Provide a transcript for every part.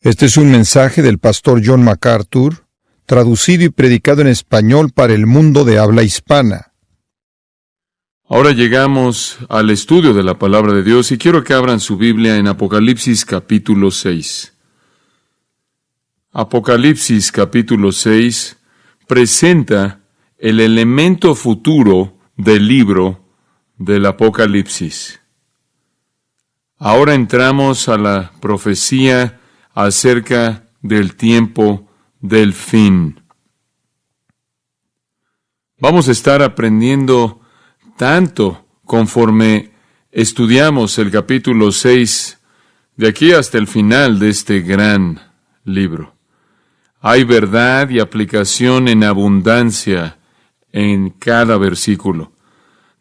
Este es un mensaje del pastor John MacArthur, traducido y predicado en español para el mundo de habla hispana. Ahora llegamos al estudio de la palabra de Dios y quiero que abran su Biblia en Apocalipsis capítulo 6. Apocalipsis capítulo 6 presenta el elemento futuro del libro del Apocalipsis. Ahora entramos a la profecía acerca del tiempo del fin. Vamos a estar aprendiendo tanto conforme estudiamos el capítulo 6 de aquí hasta el final de este gran libro. Hay verdad y aplicación en abundancia en cada versículo.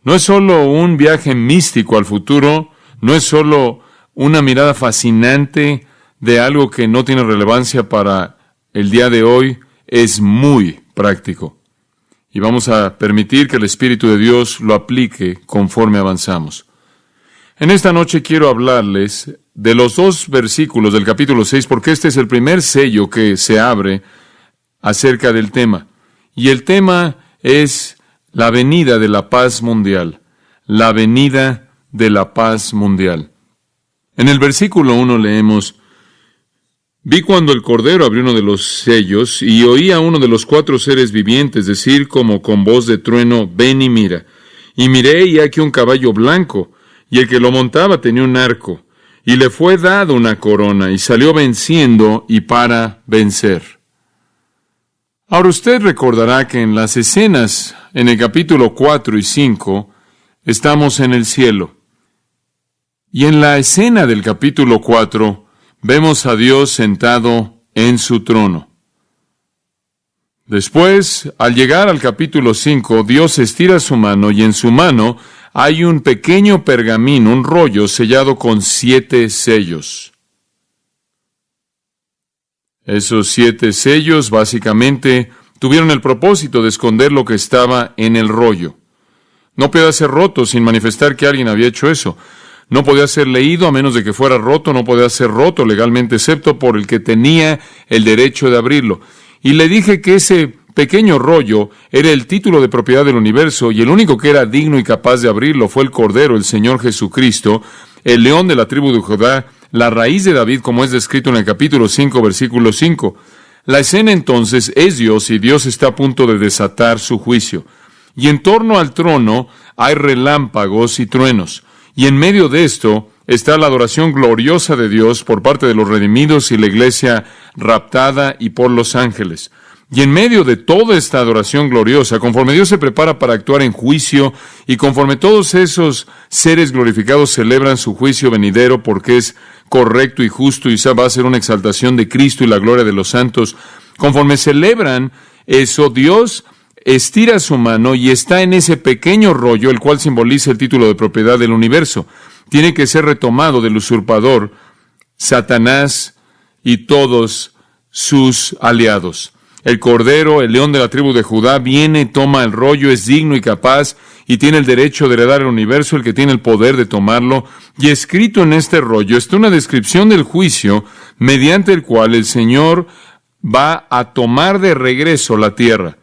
No es solo un viaje místico al futuro, no es solo una mirada fascinante de algo que no tiene relevancia para el día de hoy, es muy práctico. Y vamos a permitir que el Espíritu de Dios lo aplique conforme avanzamos. En esta noche quiero hablarles de los dos versículos del capítulo 6, porque este es el primer sello que se abre acerca del tema. Y el tema es la venida de la paz mundial. La venida de la paz mundial. En el versículo 1 leemos: Vi cuando el Cordero abrió uno de los sellos, y oí a uno de los 4 seres vivientes decir como con voz de trueno: Ven y mira. Y miré, y aquí un caballo blanco, y el que lo montaba tenía un arco, y le fue dado una corona, y salió venciendo y para vencer. Ahora usted recordará que en las escenas, en el capítulo 4 y 5, estamos en el cielo. Y en la escena del capítulo 4, vemos a Dios sentado en su trono. Después, al llegar al capítulo 5, Dios estira su mano y en su mano hay un pequeño pergamino, un rollo sellado con 7 sellos. Esos 7 sellos básicamente tuvieron el propósito de esconder lo que estaba en el rollo. No podía ser roto sin manifestar que alguien había hecho eso. No podía ser leído a menos de que fuera roto, no podía ser roto legalmente, excepto por el que tenía el derecho de abrirlo. Y le dije que ese pequeño rollo era el título de propiedad del universo, y el único que era digno y capaz de abrirlo fue el Cordero, el Señor Jesucristo, el león de la tribu de Judá, la raíz de David, como es descrito en el capítulo 5, versículo 5. La escena entonces es Dios, y Dios está a punto de desatar su juicio. Y en torno al trono hay relámpagos y truenos. Y en medio de esto está la adoración gloriosa de Dios por parte de los redimidos y la iglesia raptada y por los ángeles. Y en medio de toda esta adoración gloriosa, conforme Dios se prepara para actuar en juicio y conforme todos esos seres glorificados celebran su juicio venidero porque es correcto y justo y va a ser una exaltación de Cristo y la gloria de los santos, conforme celebran eso, Dios estira su mano y está en ese pequeño rollo, el cual simboliza el título de propiedad del universo. Tiene que ser retomado del usurpador, Satanás y todos sus aliados. El Cordero, el león de la tribu de Judá, viene, toma el rollo, es digno y capaz, y tiene el derecho de heredar el universo, el que tiene el poder de tomarlo. Y escrito en este rollo está una descripción del juicio, mediante el cual el Señor va a tomar de regreso la tierra.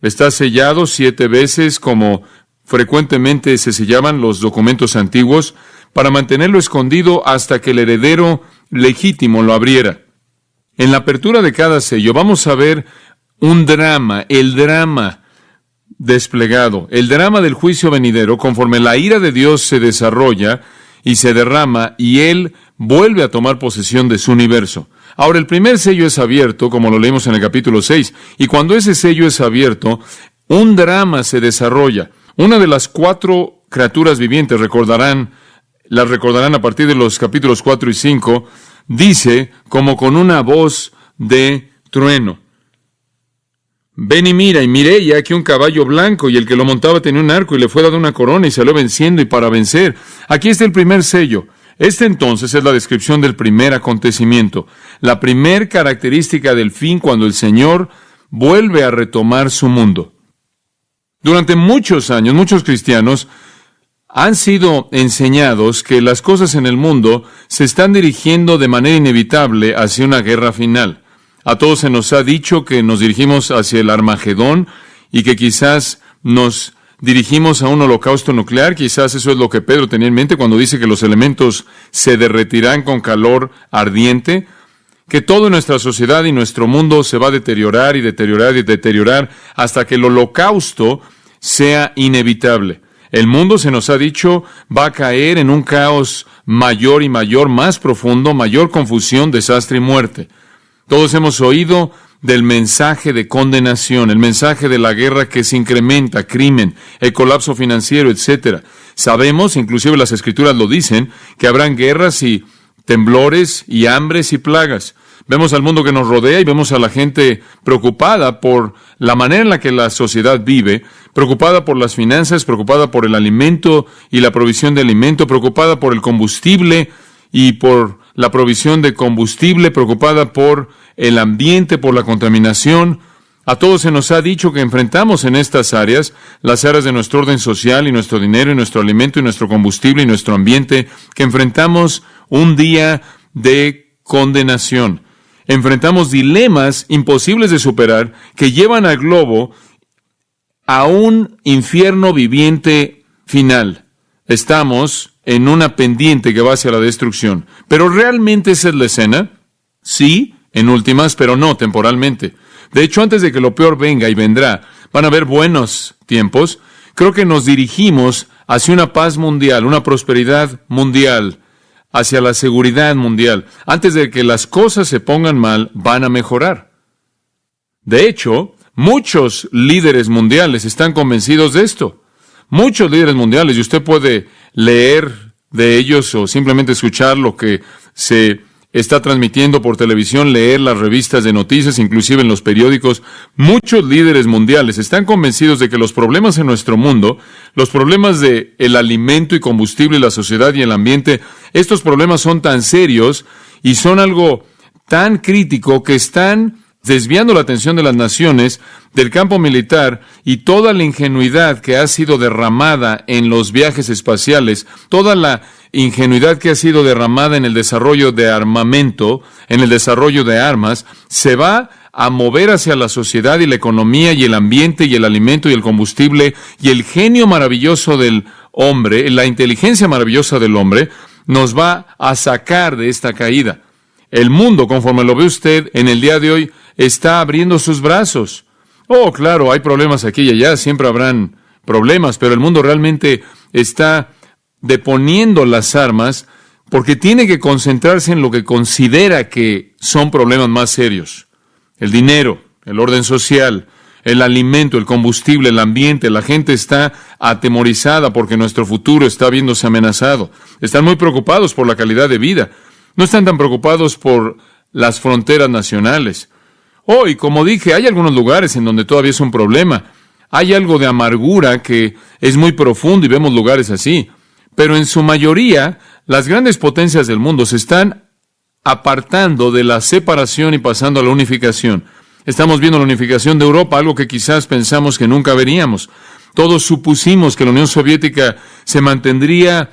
Está sellado 7 veces, como frecuentemente se sellaban los documentos antiguos, para mantenerlo escondido hasta que el heredero legítimo lo abriera. En la apertura de cada sello vamos a ver un drama, el drama desplegado, el drama del juicio venidero, conforme la ira de Dios se desarrolla y se derrama, y Él vuelve a tomar posesión de su universo. Ahora, el primer sello es abierto, como lo leímos en el capítulo 6, y cuando ese sello es abierto, un drama se desarrolla. Una de las 4 criaturas vivientes, las recordarán a partir de los capítulos 4 y 5, dice, como con una voz de trueno: Ven y mira, y miré, y aquí un caballo blanco, y el que lo montaba tenía un arco, y le fue dado una corona, y salió venciendo y para vencer. Aquí está el primer sello. Este entonces es la descripción del primer acontecimiento, la primer característica del fin cuando el Señor vuelve a retomar su mundo. Durante muchos años, muchos cristianos han sido enseñados que las cosas en el mundo se están dirigiendo de manera inevitable hacia una guerra final. A todos se nos ha dicho que nos dirigimos hacia el Armagedón y que quizás nos dirigimos a un holocausto nuclear. Quizás eso es lo que Pedro tenía en mente cuando dice que los elementos se derretirán con calor ardiente, que toda nuestra sociedad y nuestro mundo se va a deteriorar y deteriorar y deteriorar hasta que el holocausto sea inevitable. El mundo, se nos ha dicho, va a caer en un caos mayor y mayor, más profundo, mayor confusión, desastre y muerte. Todos hemos oído del mensaje de condenación, el mensaje de la guerra que se incrementa, crimen, el colapso financiero, etc. Sabemos, inclusive las Escrituras lo dicen, que habrán guerras y temblores y hambres y plagas. Vemos al mundo que nos rodea y vemos a la gente preocupada por la manera en la que la sociedad vive, preocupada por las finanzas, preocupada por el alimento y la provisión de alimento, preocupada por el combustible y por la provisión de combustible, preocupada por el ambiente, por la contaminación. A todos se nos ha dicho que enfrentamos en estas áreas, las áreas de nuestro orden social y nuestro dinero y nuestro alimento y nuestro combustible y nuestro ambiente, que enfrentamos un día de condenación. Enfrentamos dilemas imposibles de superar que llevan al globo a un infierno viviente final. Estamos en una pendiente que va hacia la destrucción. ¿Pero realmente esa es la escena? Sí, en últimas, pero no temporalmente. De hecho, antes de que lo peor venga y vendrá, van a haber buenos tiempos. Creo que nos dirigimos hacia una paz mundial, una prosperidad mundial, hacia la seguridad mundial. Antes de que las cosas se pongan mal, van a mejorar. De hecho, muchos líderes mundiales están convencidos de esto. Muchos líderes mundiales, y usted puede leer de ellos o simplemente escuchar lo que se está transmitiendo por televisión, leer las revistas de noticias, inclusive en los periódicos. Muchos líderes mundiales están convencidos de que los problemas en nuestro mundo, los problemas de el alimento y combustible, la sociedad y el ambiente, estos problemas son tan serios y son algo tan crítico que están desviando la atención de las naciones del campo militar y toda la ingenuidad que ha sido derramada en los viajes espaciales, toda la ingenuidad que ha sido derramada en el desarrollo de armamento, en el desarrollo de armas, se va a mover hacia la sociedad y la economía y el ambiente y el alimento y el combustible y el genio maravilloso del hombre, la inteligencia maravillosa del hombre, nos va a sacar de esta caída. El mundo, conforme lo ve usted en el día de hoy, está abriendo sus brazos. Oh, claro, hay problemas aquí y allá, siempre habrán problemas, pero el mundo realmente está deponiendo las armas porque tiene que concentrarse en lo que considera que son problemas más serios. El dinero, el orden social, el alimento, el combustible, el ambiente. La gente está atemorizada porque nuestro futuro está viéndose amenazado. Están muy preocupados por la calidad de vida. No están tan preocupados por las fronteras nacionales. Oh, y como dije, hay algunos lugares en donde todavía es un problema. Hay algo de amargura que es muy profundo y vemos lugares así. Pero en su mayoría, las grandes potencias del mundo se están apartando de la separación y pasando a la unificación. Estamos viendo la unificación de Europa, algo que quizás pensamos que nunca veríamos. Todos supusimos que la Unión Soviética se mantendría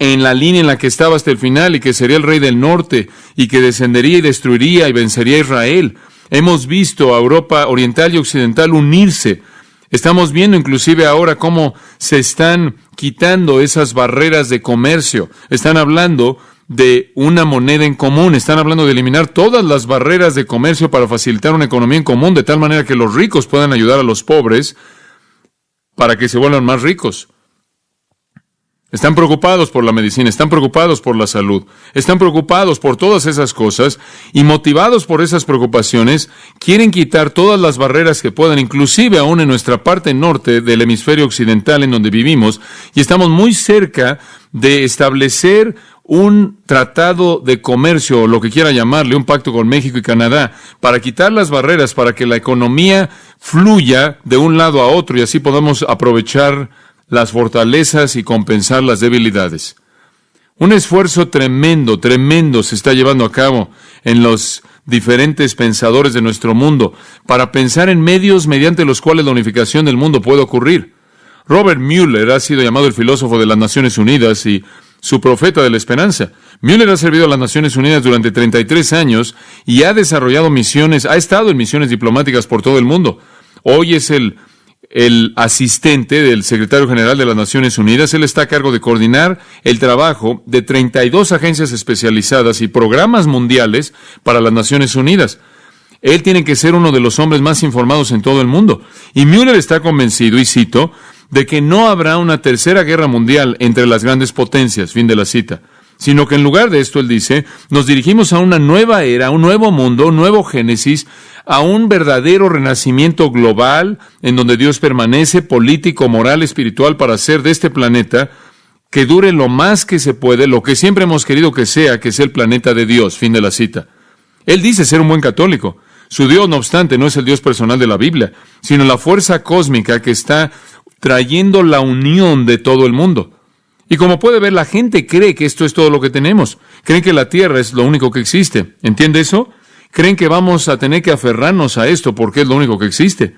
en la línea en la que estaba hasta el final y que sería el rey del norte y que descendería y destruiría y vencería a Israel. Hemos visto a Europa oriental y occidental unirse. Estamos viendo inclusive ahora cómo se están quitando esas barreras de comercio. Están hablando de una moneda en común. Están hablando de eliminar todas las barreras de comercio para facilitar una economía en común, de tal manera que los ricos puedan ayudar a los pobres para que se vuelvan más ricos. Están preocupados por la medicina, están preocupados por la salud, están preocupados por todas esas cosas y motivados por esas preocupaciones, quieren quitar todas las barreras que puedan, inclusive aún en nuestra parte norte del hemisferio occidental en donde vivimos, y estamos muy cerca de establecer un tratado de comercio, o lo que quiera llamarle, un pacto con México y Canadá, para quitar las barreras, para que la economía fluya de un lado a otro y así podamos aprovechar las fortalezas y compensar las debilidades. Un esfuerzo tremendo, tremendo se está llevando a cabo en los diferentes pensadores de nuestro mundo para pensar en medios mediante los cuales la unificación del mundo puede ocurrir. Robert Mueller ha sido llamado el filósofo de las Naciones Unidas y su profeta de la esperanza. Mueller ha servido a las Naciones Unidas durante 33 años y ha desarrollado misiones, ha estado en misiones diplomáticas por todo el mundo. Hoy es el asistente del secretario general de las Naciones Unidas. Él está a cargo de coordinar el trabajo de 32 agencias especializadas y programas mundiales para las Naciones Unidas. Él tiene que ser uno de los hombres más informados en todo el mundo. Y Mueller está convencido, y cito, de que no habrá una tercera guerra mundial entre las grandes potencias, fin de la cita, sino que en lugar de esto, él dice, nos dirigimos a una nueva era, un nuevo mundo, un nuevo Génesis, a un verdadero renacimiento global, en donde Dios permanece político, moral, espiritual, para hacer de este planeta que dure lo más que se puede, lo que siempre hemos querido que sea el planeta de Dios, fin de la cita. Él dice ser un buen católico. Su Dios, no obstante, no es el Dios personal de la Biblia, sino la fuerza cósmica que está trayendo la unión de todo el mundo. Y como puede ver, la gente cree que esto es todo lo que tenemos. Creen que la Tierra es lo único que existe. ¿Entiende eso? Creen que vamos a tener que aferrarnos a esto porque es lo único que existe.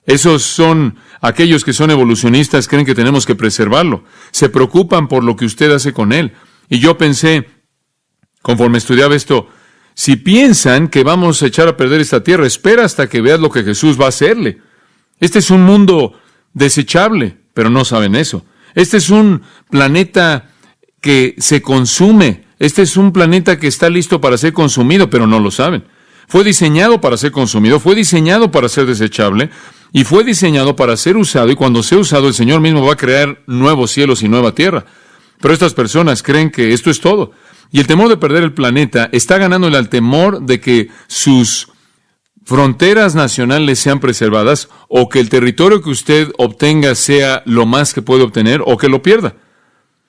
Esos son aquellos que son evolucionistas, creen que tenemos que preservarlo. Se preocupan por lo que usted hace con él. Y yo pensé, conforme estudiaba esto, si piensan que vamos a echar a perder esta tierra, espera hasta que veas lo que Jesús va a hacerle. Este es un mundo desechable, pero no saben eso. Este es un planeta que se consume. Este es un planeta que está listo para ser consumido, pero no lo saben. Fue diseñado para ser consumido, fue diseñado para ser desechable y fue diseñado para ser usado. Y cuando sea usado, el Señor mismo va a crear nuevos cielos y nueva tierra. Pero estas personas creen que esto es todo. Y el temor de perder el planeta está ganándole al temor de que sus fronteras nacionales sean preservadas o que el territorio que usted obtenga sea lo más que puede obtener o que lo pierda.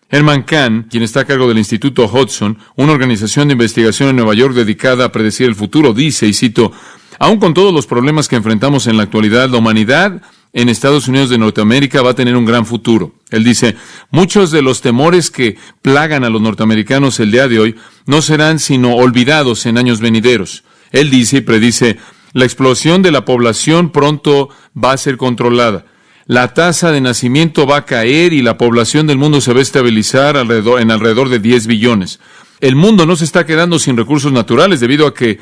Herman Kahn, quien está a cargo del Instituto Hudson, una organización de investigación en Nueva York dedicada a predecir el futuro, dice, y cito, aun con todos los problemas que enfrentamos en la actualidad, la humanidad en Estados Unidos de Norteamérica va a tener un gran futuro. Él dice, muchos de los temores que plagan a los norteamericanos el día de hoy no serán sino olvidados en años venideros. Él dice y predice, la explosión de la población pronto va a ser controlada. La tasa de nacimiento va a caer y la población del mundo se va a estabilizar en alrededor de 10 billones. El mundo no se está quedando sin recursos naturales debido a que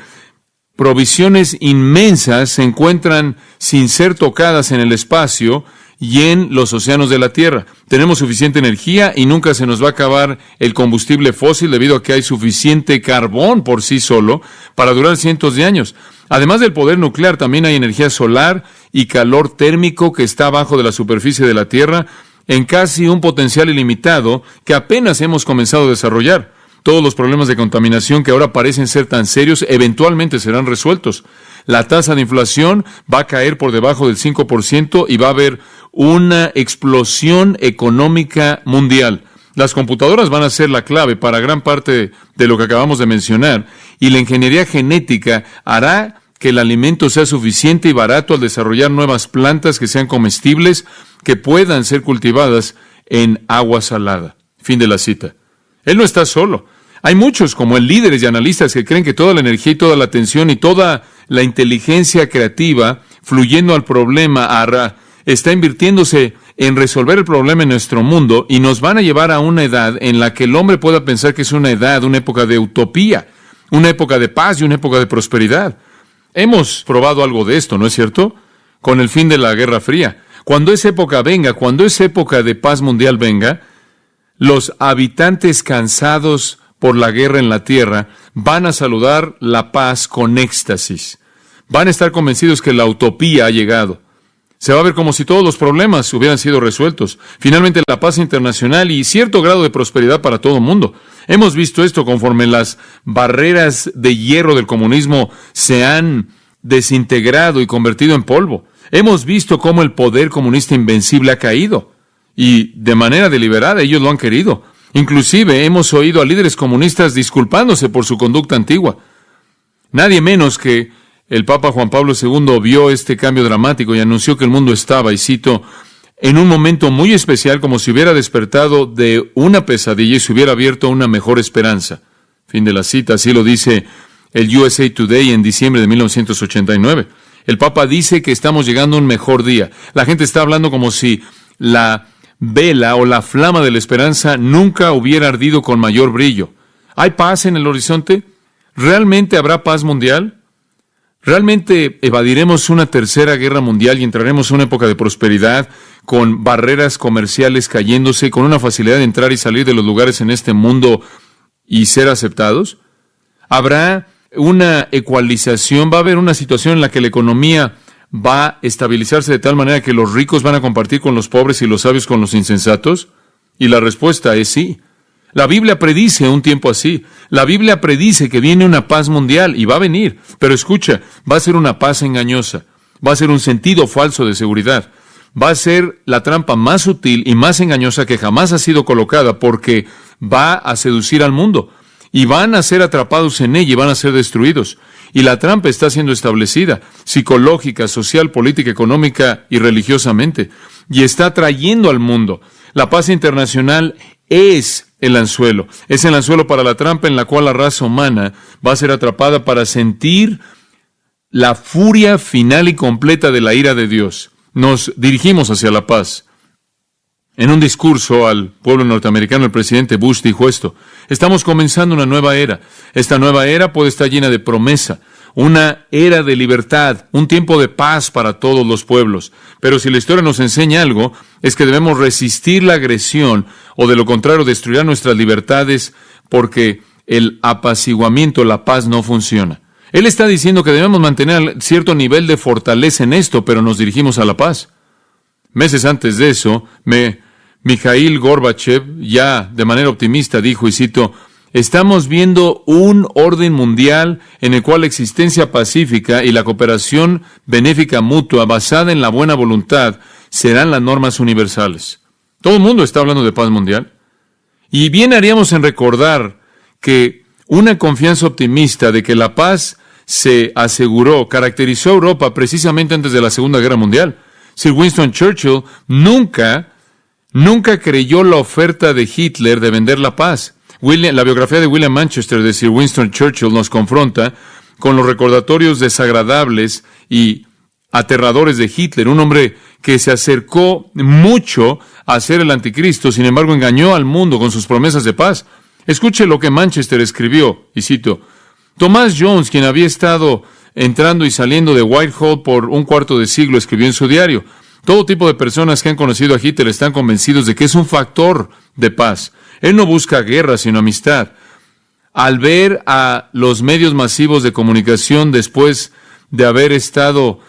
provisiones inmensas se encuentran sin ser tocadas en el espacio y en los océanos de la Tierra. Tenemos suficiente energía y nunca se nos va a acabar el combustible fósil debido a que hay suficiente carbón por sí solo para durar cientos de años. Además del poder nuclear, también hay energía solar y calor térmico que está abajo de la superficie de la Tierra en casi un potencial ilimitado que apenas hemos comenzado a desarrollar. Todos los problemas de contaminación que ahora parecen ser tan serios eventualmente serán resueltos. La tasa de inflación va a caer por debajo del 5% y va a haber una explosión económica mundial. Las computadoras van a ser la clave para gran parte de lo que acabamos de mencionar y la ingeniería genética hará que el alimento sea suficiente y barato al desarrollar nuevas plantas que sean comestibles, que puedan ser cultivadas en agua salada. Fin de la cita. Él no está solo. Hay muchos, como él, líderes y analistas que creen que toda la energía y toda la atención y toda la inteligencia creativa fluyendo al problema está invirtiéndose en resolver el problema en nuestro mundo y nos van a llevar a una edad en la que el hombre pueda pensar que es una edad, una época de utopía, una época de paz y una época de prosperidad. Hemos probado algo de esto, ¿no es cierto? Con el fin de la Guerra Fría. Cuando esa época venga, cuando esa época de paz mundial venga, los habitantes cansados por la guerra en la tierra van a saludar la paz con éxtasis. Van a estar convencidos que la utopía ha llegado. Se va a ver como si todos los problemas hubieran sido resueltos. Finalmente, la paz internacional y cierto grado de prosperidad para todo el mundo. Hemos visto esto conforme las barreras de hierro del comunismo se han desintegrado y convertido en polvo. Hemos visto cómo el poder comunista invencible ha caído. Y de manera deliberada ellos lo han querido. Inclusive hemos oído a líderes comunistas disculpándose por su conducta antigua. Nadie menos que el Papa Juan Pablo II vio este cambio dramático y anunció que el mundo estaba, y cito, en un momento muy especial, como si hubiera despertado de una pesadilla y se hubiera abierto a una mejor esperanza. Fin de la cita, así lo dice el USA Today en diciembre de 1989. El Papa dice que estamos llegando a un mejor día. La gente está hablando como si la vela o la flama de la esperanza nunca hubiera ardido con mayor brillo. ¿Hay paz en el horizonte? ¿Realmente habrá paz mundial? ¿Realmente evadiremos una tercera guerra mundial y entraremos en una época de prosperidad, con barreras comerciales cayéndose, con una facilidad de entrar y salir de los lugares en este mundo y ser aceptados? ¿Habrá una ecualización? ¿Va a haber una situación en la que la economía va a estabilizarse de tal manera que los ricos van a compartir con los pobres y los sabios con los insensatos? Y la respuesta es sí. La Biblia predice un tiempo así. La Biblia predice que viene una paz mundial y va a venir. Pero escucha, va a ser una paz engañosa. Va a ser un sentido falso de seguridad. Va a ser la trampa más sutil y más engañosa que jamás ha sido colocada, porque va a seducir al mundo. Y van a ser atrapados en ella y van a ser destruidos. Y la trampa está siendo establecida, psicológica, social, política, económica y religiosamente. Y está trayendo al mundo. La paz internacional es el anzuelo. Es el anzuelo para la trampa en la cual la raza humana va a ser atrapada para sentir la furia final y completa de la ira de Dios. Nos dirigimos hacia la paz. En un discurso al pueblo norteamericano, el presidente Bush dijo esto: estamos comenzando una nueva era. Esta nueva era puede estar llena de promesa, una era de libertad, un tiempo de paz para todos los pueblos. Pero si la historia nos enseña algo, es que debemos resistir la agresión, o de lo contrario destruirá nuestras libertades, porque el apaciguamiento, la paz, no funciona. Él está diciendo que debemos mantener cierto nivel de fortaleza en esto, pero nos dirigimos a la paz. Meses antes de eso, Mikhail Gorbachev, ya de manera optimista, dijo, y cito: estamos viendo un orden mundial en el cual la existencia pacífica y la cooperación benéfica mutua basada en la buena voluntad serán las normas universales. Todo el mundo está hablando de paz mundial. Y bien haríamos en recordar que una confianza optimista de que la paz se aseguró caracterizó a Europa precisamente antes de la Segunda Guerra Mundial. Sir Winston Churchill nunca creyó la oferta de Hitler de vender la paz. La biografía de William Manchester de Sir Winston Churchill nos confronta con los recordatorios desagradables y aterradores de Hitler, un hombre que se acercó mucho a ser el anticristo, sin embargo engañó al mundo con sus promesas de paz. Escuche lo que Manchester escribió, y cito: Thomas Jones, quien había estado entrando y saliendo de Whitehall por un cuarto de siglo, escribió en su diario: todo tipo de personas que han conocido a Hitler están convencidos de que es un factor de paz. Él no busca guerra, sino amistad. Al ver a los medios masivos de comunicación después de haber estado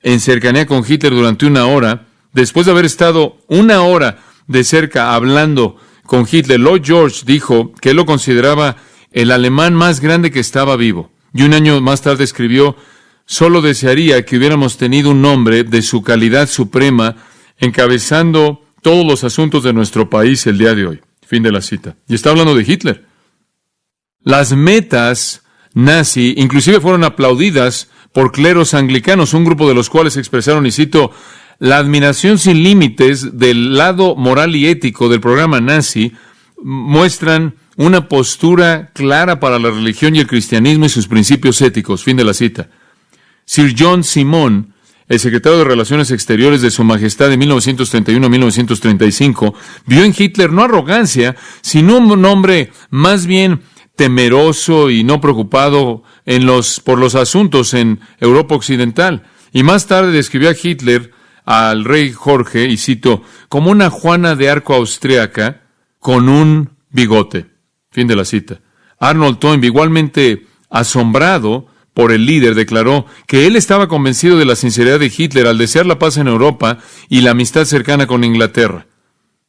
en cercanía con Hitler durante una hora, después de haber estado una hora de cerca hablando con Hitler, Lloyd George dijo que él lo consideraba el alemán más grande que estaba vivo. Y un año más tarde escribió: solo desearía que hubiéramos tenido un hombre de su calidad suprema encabezando todos los asuntos de nuestro país el día de hoy. Fin de la cita. Y está hablando de Hitler. Las metas nazi inclusive fueron aplaudidas por cleros anglicanos, un grupo de los cuales expresaron, y cito: la admiración sin límites del lado moral y ético del programa nazi muestran una postura clara para la religión y el cristianismo y sus principios éticos. Fin de la cita. Sir John Simon, el secretario de Relaciones Exteriores de Su Majestad de 1931 a 1935, vio en Hitler no arrogancia, sino un hombre más bien temeroso y no preocupado por los asuntos en Europa Occidental. Y más tarde describió a Hitler al rey Jorge, y cito, como una Juana de Arco austriaca con un bigote. Fin de la cita. Arnold Toynbee, igualmente asombrado por el líder, declaró que él estaba convencido de la sinceridad de Hitler al desear la paz en Europa y la amistad cercana con Inglaterra.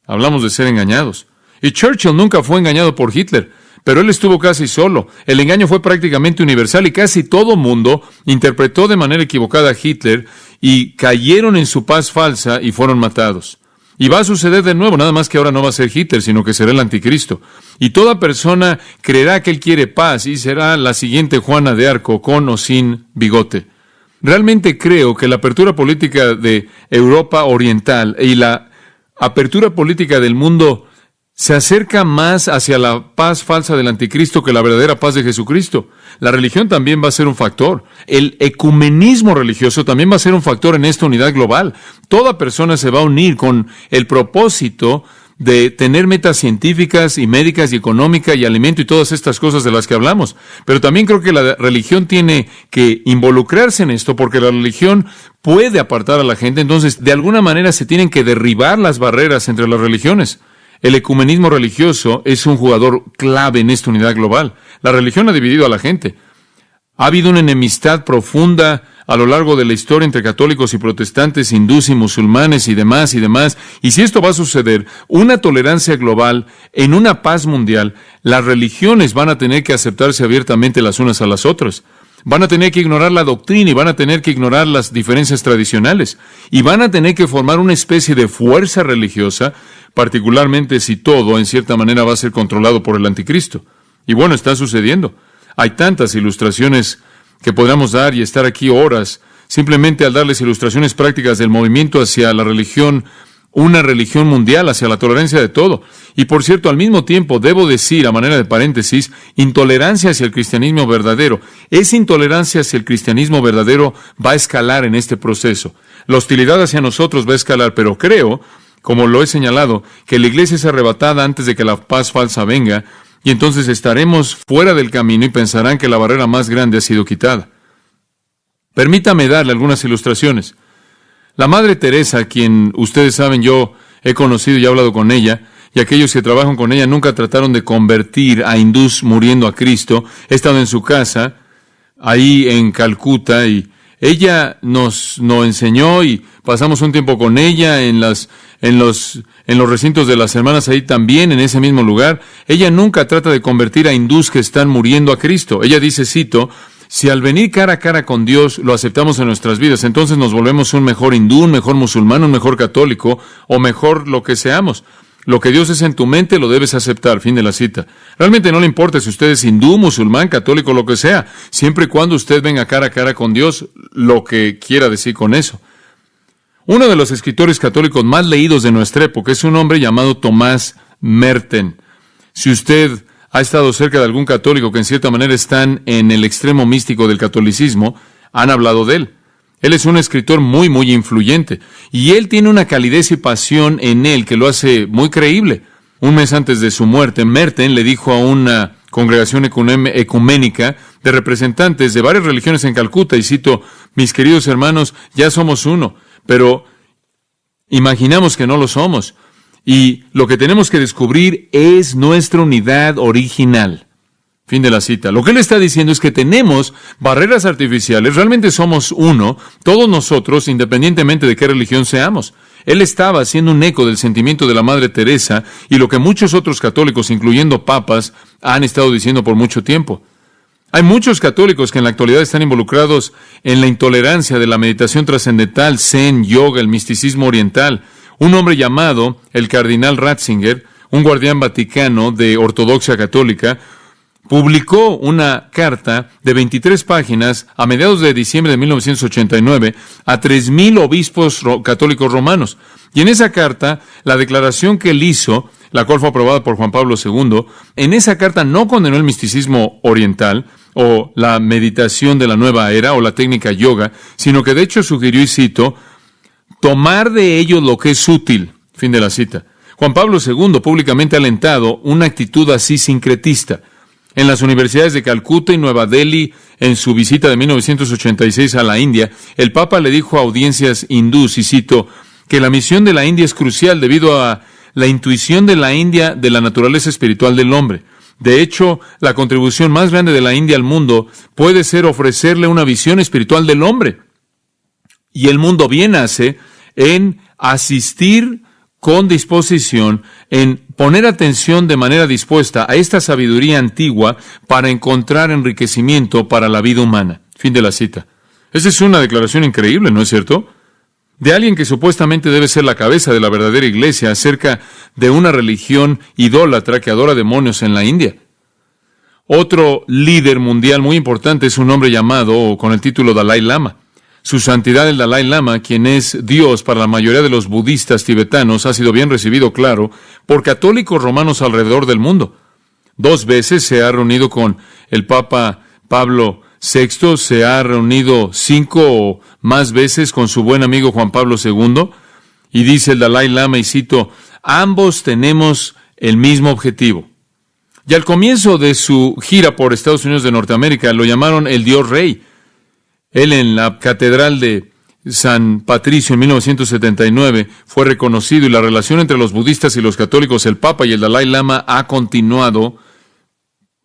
Hablamos de ser engañados. Y Churchill nunca fue engañado por Hitler, pero él estuvo casi solo. El engaño fue prácticamente universal y casi todo mundo interpretó de manera equivocada a Hitler y cayeron en su paz falsa y fueron matados. Y va a suceder de nuevo, nada más que ahora no va a ser Hitler, sino que será el anticristo. Y toda persona creerá que él quiere paz y será la siguiente Juana de Arco, con o sin bigote. Realmente creo que la apertura política de Europa Oriental y la apertura política del mundo se acerca más hacia la paz falsa del anticristo que la verdadera paz de Jesucristo. La religión también va a ser un factor. El ecumenismo religioso también va a ser un factor en esta unidad global. Toda persona se va a unir con el propósito de tener metas científicas y médicas y económica y alimento y todas estas cosas de las que hablamos. Pero también creo que la religión tiene que involucrarse en esto, porque la religión puede apartar a la gente. Entonces, de alguna manera se tienen que derribar las barreras entre las religiones. El ecumenismo religioso es un jugador clave en esta unidad global. La religión ha dividido a la gente. Ha habido una enemistad profunda a lo largo de la historia entre católicos y protestantes, hindúes y musulmanes y demás. Y si esto va a suceder, una tolerancia global en una paz mundial, las religiones van a tener que aceptarse abiertamente las unas a las otras. Van a tener que ignorar la doctrina y van a tener que ignorar las diferencias tradicionales. Y van a tener que formar una especie de fuerza religiosa, particularmente si todo, en cierta manera, va a ser controlado por el anticristo. Y bueno, está sucediendo. Hay tantas ilustraciones que podríamos dar y estar aquí horas, simplemente al darles ilustraciones prácticas del movimiento hacia la religión, una religión mundial, hacia la tolerancia de todo. Y por cierto, al mismo tiempo, debo decir, a manera de paréntesis, intolerancia hacia el cristianismo verdadero. Esa intolerancia hacia el cristianismo verdadero va a escalar en este proceso. La hostilidad hacia nosotros va a escalar, pero creo, como lo he señalado, que la iglesia es arrebatada antes de que la paz falsa venga, y entonces estaremos fuera del camino y pensarán que la barrera más grande ha sido quitada. Permítame darle algunas ilustraciones. La Madre Teresa, quien ustedes saben yo he conocido y he hablado con ella, y aquellos que trabajan con ella nunca trataron de convertir a hindús muriendo a Cristo. He estado en su casa, ahí en Calcuta, y ella nos enseñó y pasamos un tiempo con ella en los recintos de las hermanas ahí también, en ese mismo lugar. Ella nunca trata de convertir a hindús que están muriendo a Cristo. Ella dice, cito, si al venir cara a cara con Dios lo aceptamos en nuestras vidas, entonces nos volvemos un mejor hindú, un mejor musulmán, un mejor católico, o mejor lo que seamos. Lo que Dios es en tu mente lo debes aceptar. Fin de la cita. Realmente no le importa si usted es hindú, musulmán, católico, lo que sea, siempre y cuando usted venga cara a cara con Dios, lo que quiera decir con eso. Uno de los escritores católicos más leídos de nuestra época es un hombre llamado Tomás Merton. Si usted ha estado cerca de algún católico que en cierta manera están en el extremo místico del catolicismo, han hablado de él. Él es un escritor muy, muy influyente, y él tiene una calidez y pasión en él que lo hace muy creíble. Un mes antes de su muerte, Merton le dijo a una congregación ecuménica de representantes de varias religiones en Calcuta, y cito, mis queridos hermanos, ya somos uno, pero imaginamos que no lo somos, y lo que tenemos que descubrir es nuestra unidad original. Fin de la cita. Lo que él está diciendo es que tenemos barreras artificiales, realmente somos uno, todos nosotros, independientemente de qué religión seamos. Él estaba haciendo un eco del sentimiento de la Madre Teresa y lo que muchos otros católicos, incluyendo papas, han estado diciendo por mucho tiempo. Hay muchos católicos que en la actualidad están involucrados en la intolerancia de la meditación trascendental, zen, yoga, el misticismo oriental. Un hombre llamado el cardenal Ratzinger, un guardián vaticano de ortodoxia católica, publicó una carta de 23 páginas a mediados de diciembre de 1989 a 3,000 obispos católicos romanos. Y en esa carta, la declaración que él hizo, la cual fue aprobada por Juan Pablo II, en esa carta no condenó el misticismo oriental o la meditación de la nueva era o la técnica yoga, sino que de hecho sugirió, y cito, tomar de ello lo que es útil. Fin de la cita. Juan Pablo II públicamente ha alentado una actitud así sincretista. En las universidades de Calcuta y Nueva Delhi, en su visita de 1986 a la India, el Papa le dijo a audiencias hindús, y cito, que la misión de la India es crucial debido a la intuición de la India de la naturaleza espiritual del hombre. De hecho, la contribución más grande de la India al mundo puede ser ofrecerle una visión espiritual del hombre. Y el mundo bien hace en asistir con disposición, en poner atención de manera dispuesta a esta sabiduría antigua para encontrar enriquecimiento para la vida humana. Fin de la cita. Esa es una declaración increíble, ¿no es cierto? De alguien que supuestamente debe ser la cabeza de la verdadera iglesia acerca de una religión idólatra que adora demonios en la India. Otro líder mundial muy importante es un hombre llamado, con el título Dalai Lama. Su santidad el Dalai Lama, quien es Dios para la mayoría de los budistas tibetanos, ha sido bien recibido, claro, por católicos romanos alrededor del mundo. 2 veces se ha reunido con el Papa Pablo VI, se ha reunido 5 o más veces con su buen amigo Juan Pablo II, y dice el Dalai Lama, y cito, ambos tenemos el mismo objetivo. Y al comienzo de su gira por Estados Unidos de Norteamérica, lo llamaron el Dios Rey. Él en la Catedral de San Patricio en 1979 fue reconocido, y la relación entre los budistas y los católicos, el Papa y el Dalai Lama, ha continuado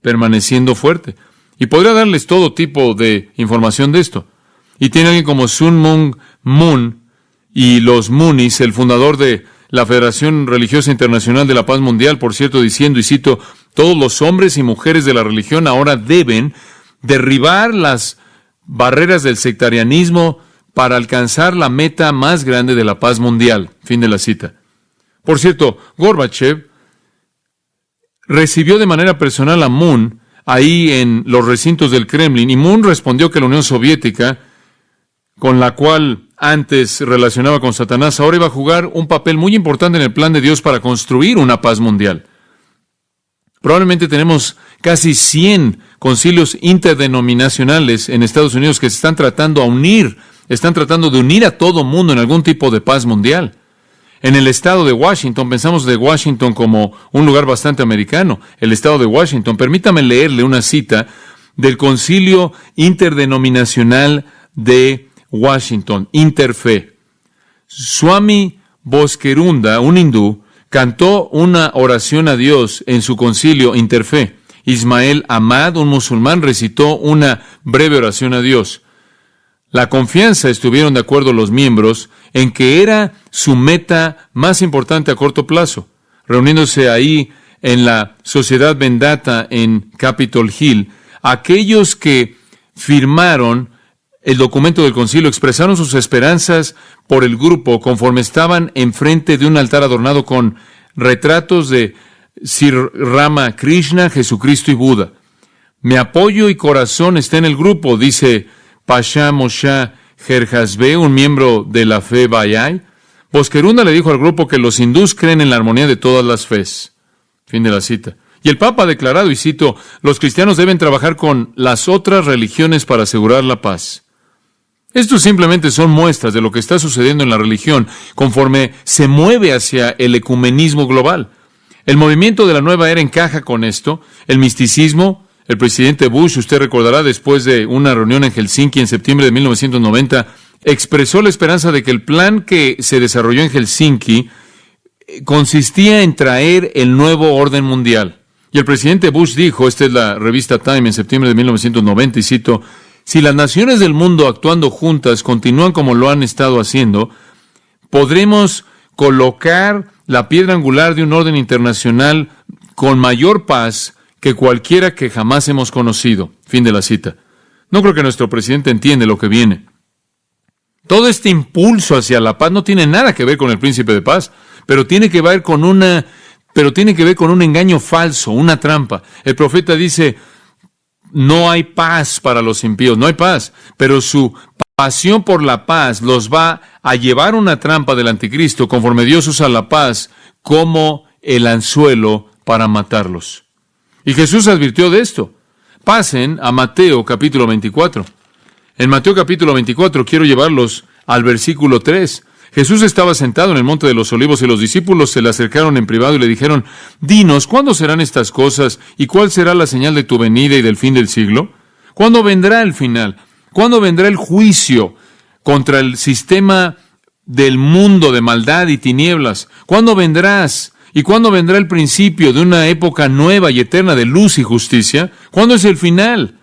permaneciendo fuerte. Y podría darles todo tipo de información de esto. Y tiene alguien como Sun Myung Moon y los Moonies, el fundador de la Federación Religiosa Internacional de la Paz Mundial, por cierto, diciendo, y cito, todos los hombres y mujeres de la religión ahora deben derribar las barreras del sectarianismo para alcanzar la meta más grande de la paz mundial. Fin de la cita. Por cierto, Gorbachev recibió de manera personal a Moon ahí en los recintos del Kremlin, y Moon respondió que la Unión Soviética, con la cual antes relacionaba con Satanás, ahora iba a jugar un papel muy importante en el plan de Dios para construir una paz mundial. Probablemente tenemos casi 100 concilios interdenominacionales en Estados Unidos que se están tratando de unir a todo mundo en algún tipo de paz mundial. En el estado de Washington, pensamos de Washington como un lugar bastante americano, el estado de Washington. Permítame leerle una cita del Concilio Interdenominacional de Washington, Interfe. Swami Boskerunda, un hindú, cantó una oración a Dios en su concilio Interfe. Ismael Ahmad, un musulmán, recitó una breve oración a Dios. La confianza, estuvieron de acuerdo los miembros, en que era su meta más importante a corto plazo. Reuniéndose ahí en la Sociedad Vendata en Capitol Hill, aquellos que firmaron el documento del concilio expresaron sus esperanzas por el grupo conforme estaban enfrente de un altar adornado con retratos de Sri Rama Krishna, Jesucristo y Buda. Mi apoyo y corazón está en el grupo, dice Pasha Moshe Gerhasbe, un miembro de la fe Bahá'í. Boskerunda le dijo al grupo que los hindús creen en la armonía de todas las fes. Fin de la cita. Y el Papa ha declarado, y cito, los cristianos deben trabajar con las otras religiones para asegurar la paz. Estos simplemente son muestras de lo que está sucediendo en la religión conforme se mueve hacia el ecumenismo global. El movimiento de la nueva era encaja con esto. El misticismo, el presidente Bush, usted recordará, después de una reunión en Helsinki en septiembre de 1990, expresó la esperanza de que el plan que se desarrolló en Helsinki consistía en traer el nuevo orden mundial. Y el presidente Bush dijo, esta es la revista Time en septiembre de 1990, y cito, si las naciones del mundo actuando juntas continúan como lo han estado haciendo, podremos colocar la piedra angular de un orden internacional con mayor paz que cualquiera que jamás hemos conocido. Fin de la cita. No creo que nuestro presidente entiende lo que viene. Todo este impulso hacia la paz no tiene nada que ver con el príncipe de paz, pero tiene que ver con un engaño falso, una trampa. El profeta dice, no hay paz para los impíos, no hay paz, pero su pasión por la paz los va a llevar a una trampa del anticristo, conforme Dios usa la paz como el anzuelo para matarlos. Y Jesús advirtió de esto. Pasen a Mateo capítulo 24. En Mateo capítulo 24 quiero llevarlos al versículo 3. Jesús estaba sentado en el Monte de los Olivos y los discípulos se le acercaron en privado y le dijeron, dinos, ¿cuándo serán estas cosas y cuál será la señal de tu venida y del fin del siglo? ¿Cuándo vendrá el final? ¿Cuándo vendrá el juicio contra el sistema del mundo de maldad y tinieblas? ¿Cuándo vendrás? ¿Y cuándo vendrá el principio de una época nueva y eterna de luz y justicia? ¿Cuándo es el final?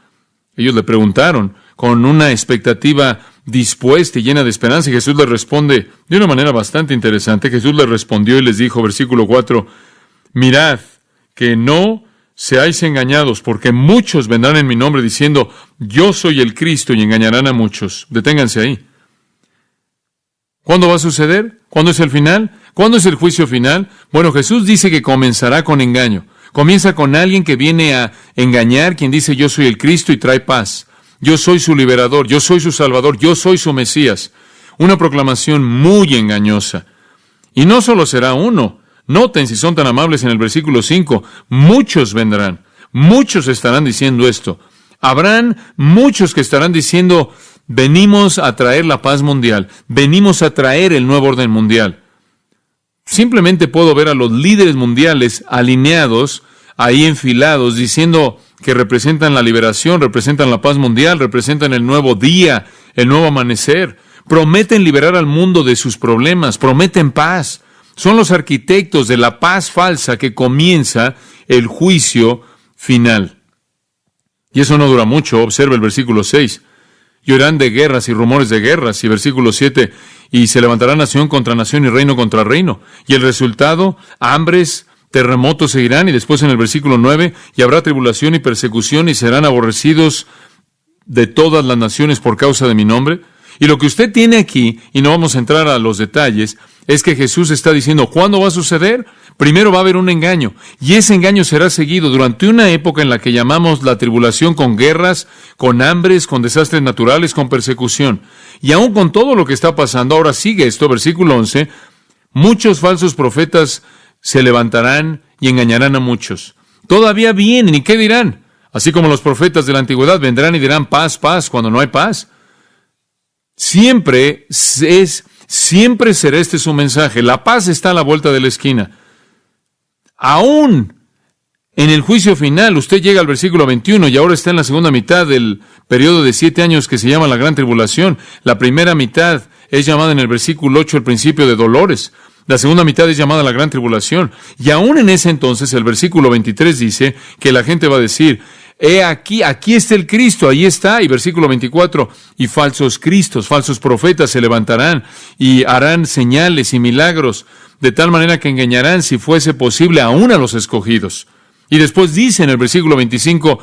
Ellos le preguntaron con una expectativa dispuesta y llena de esperanza, y Jesús les responde de una manera bastante interesante. Jesús les respondió y les dijo, versículo 4, mirad que no seáis engañados, porque muchos vendrán en mi nombre diciendo, yo soy el Cristo, y engañarán a muchos. Deténganse ahí. ¿Cuándo va a suceder? ¿Cuándo es el final? ¿Cuándo es el juicio final? Bueno, Jesús dice que comenzará con engaño. Comienza con alguien que viene a engañar, quien dice yo soy el Cristo y trae paz. yo soy su liberador, yo soy su salvador, yo soy su Mesías. Una proclamación muy engañosa. Y no solo será uno. Noten, si son tan amables, en el versículo 5, muchos vendrán, muchos estarán diciendo esto. Habrán muchos que estarán diciendo, venimos a traer la paz mundial, venimos a traer el nuevo orden mundial. Simplemente puedo ver a los líderes mundiales alineados, ahí enfilados, diciendo que representan la liberación, representan la paz mundial, representan el nuevo día, el nuevo amanecer. Prometen liberar al mundo de sus problemas, prometen paz. Son los arquitectos de la paz falsa que comienza el juicio final. Y eso no dura mucho. Observa el versículo 6. Y oirán de guerras y rumores de guerras. Y versículo 7. Y se levantará nación contra nación y reino contra reino. Y el resultado, hambres, terremotos seguirán. Y después en el versículo 9, y habrá tribulación y persecución y serán aborrecidos de todas las naciones por causa de mi nombre. Y lo que usted tiene aquí, y no vamos a entrar a los detalles, es que Jesús está diciendo, ¿cuándo va a suceder? Primero va a haber un engaño, y ese engaño será seguido durante una época en la que llamamos la tribulación, con guerras, con hambres, con desastres naturales, con persecución. Y aún con todo lo que está pasando, ahora sigue esto, versículo 11, muchos falsos profetas se levantarán y engañarán a muchos. Todavía vienen, ¿y qué dirán? Así como los profetas de la antigüedad vendrán y dirán paz, paz, cuando no hay paz. Siempre será este su mensaje. La paz está a la vuelta de la esquina. Aún en el juicio final, usted llega al versículo 21 y ahora está en la segunda mitad del periodo de 7 años que se llama la Gran Tribulación. La primera mitad es llamada en el versículo 8 el principio de dolores. La segunda mitad es llamada la Gran Tribulación. Y aún en ese entonces, el versículo 23 dice que la gente va a decir, he aquí está el Cristo, ahí está. Y versículo 24, y falsos cristos, falsos profetas se levantarán y harán señales y milagros, de tal manera que engañarán, si fuese posible, aún a los escogidos. Y después dice en el versículo 25,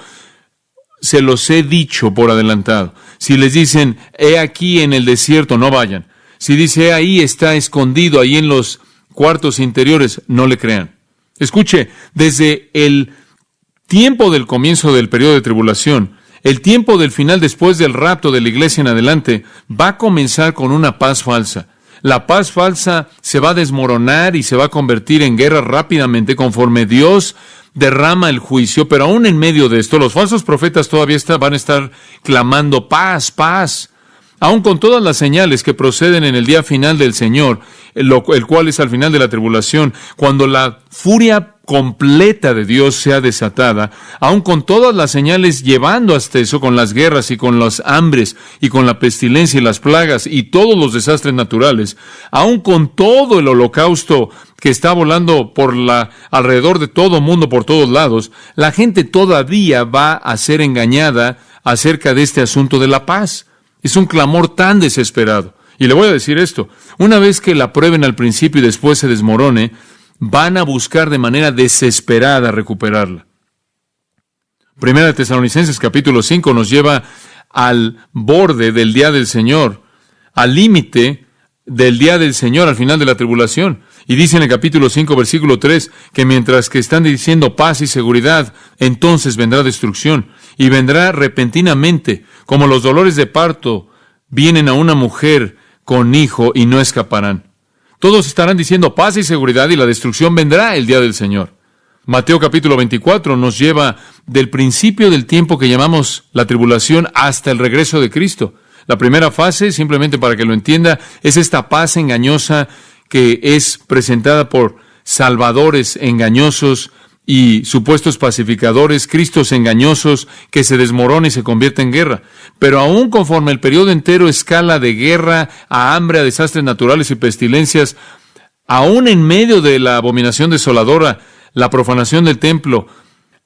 se los he dicho por adelantado. Si les dicen, he aquí en el desierto, no vayan. Si dice, ahí está escondido, ahí en los cuartos interiores, no le crean. Escuche, desde el tiempo del comienzo del periodo de tribulación, el tiempo del final después del rapto de la iglesia en adelante, va a comenzar con una paz falsa. La paz falsa se va a desmoronar y se va a convertir en guerra rápidamente conforme Dios derrama el juicio, pero aún en medio de esto, los falsos profetas todavía van a estar clamando paz, paz. Aún con todas las señales que proceden en el día final del Señor, el cual es al final de la tribulación, cuando la furia completa de Dios sea desatada, aún con todas las señales llevando hasta eso, con las guerras y con los hambres y con la pestilencia y las plagas y todos los desastres naturales, aún con todo el holocausto que está volando alrededor de todo mundo, por todos lados, la gente todavía va a ser engañada acerca de este asunto de la paz. Es un clamor tan desesperado. Y le voy a decir esto, una vez que la prueben al principio y después se desmorone, van a buscar de manera desesperada recuperarla. Primera de Tesalonicenses capítulo 5 nos lleva al borde del día del Señor, al límite del día del Señor, al final de la tribulación. Y dice en el capítulo 5, versículo 3, que mientras que están diciendo paz y seguridad, entonces vendrá destrucción, y vendrá repentinamente, como los dolores de parto vienen a una mujer con hijo y no escaparán. Todos estarán diciendo paz y seguridad, y la destrucción vendrá el día del Señor. Mateo capítulo 24 nos lleva del principio del tiempo que llamamos la tribulación hasta el regreso de Cristo. La primera fase, simplemente para que lo entienda, es esta paz engañosa que es presentada por salvadores engañosos y supuestos pacificadores, cristos engañosos, que se desmorona y se convierte en guerra. Pero aún conforme el periodo entero escala de guerra a hambre, a desastres naturales y pestilencias, aún en medio de la abominación desoladora, la profanación del templo,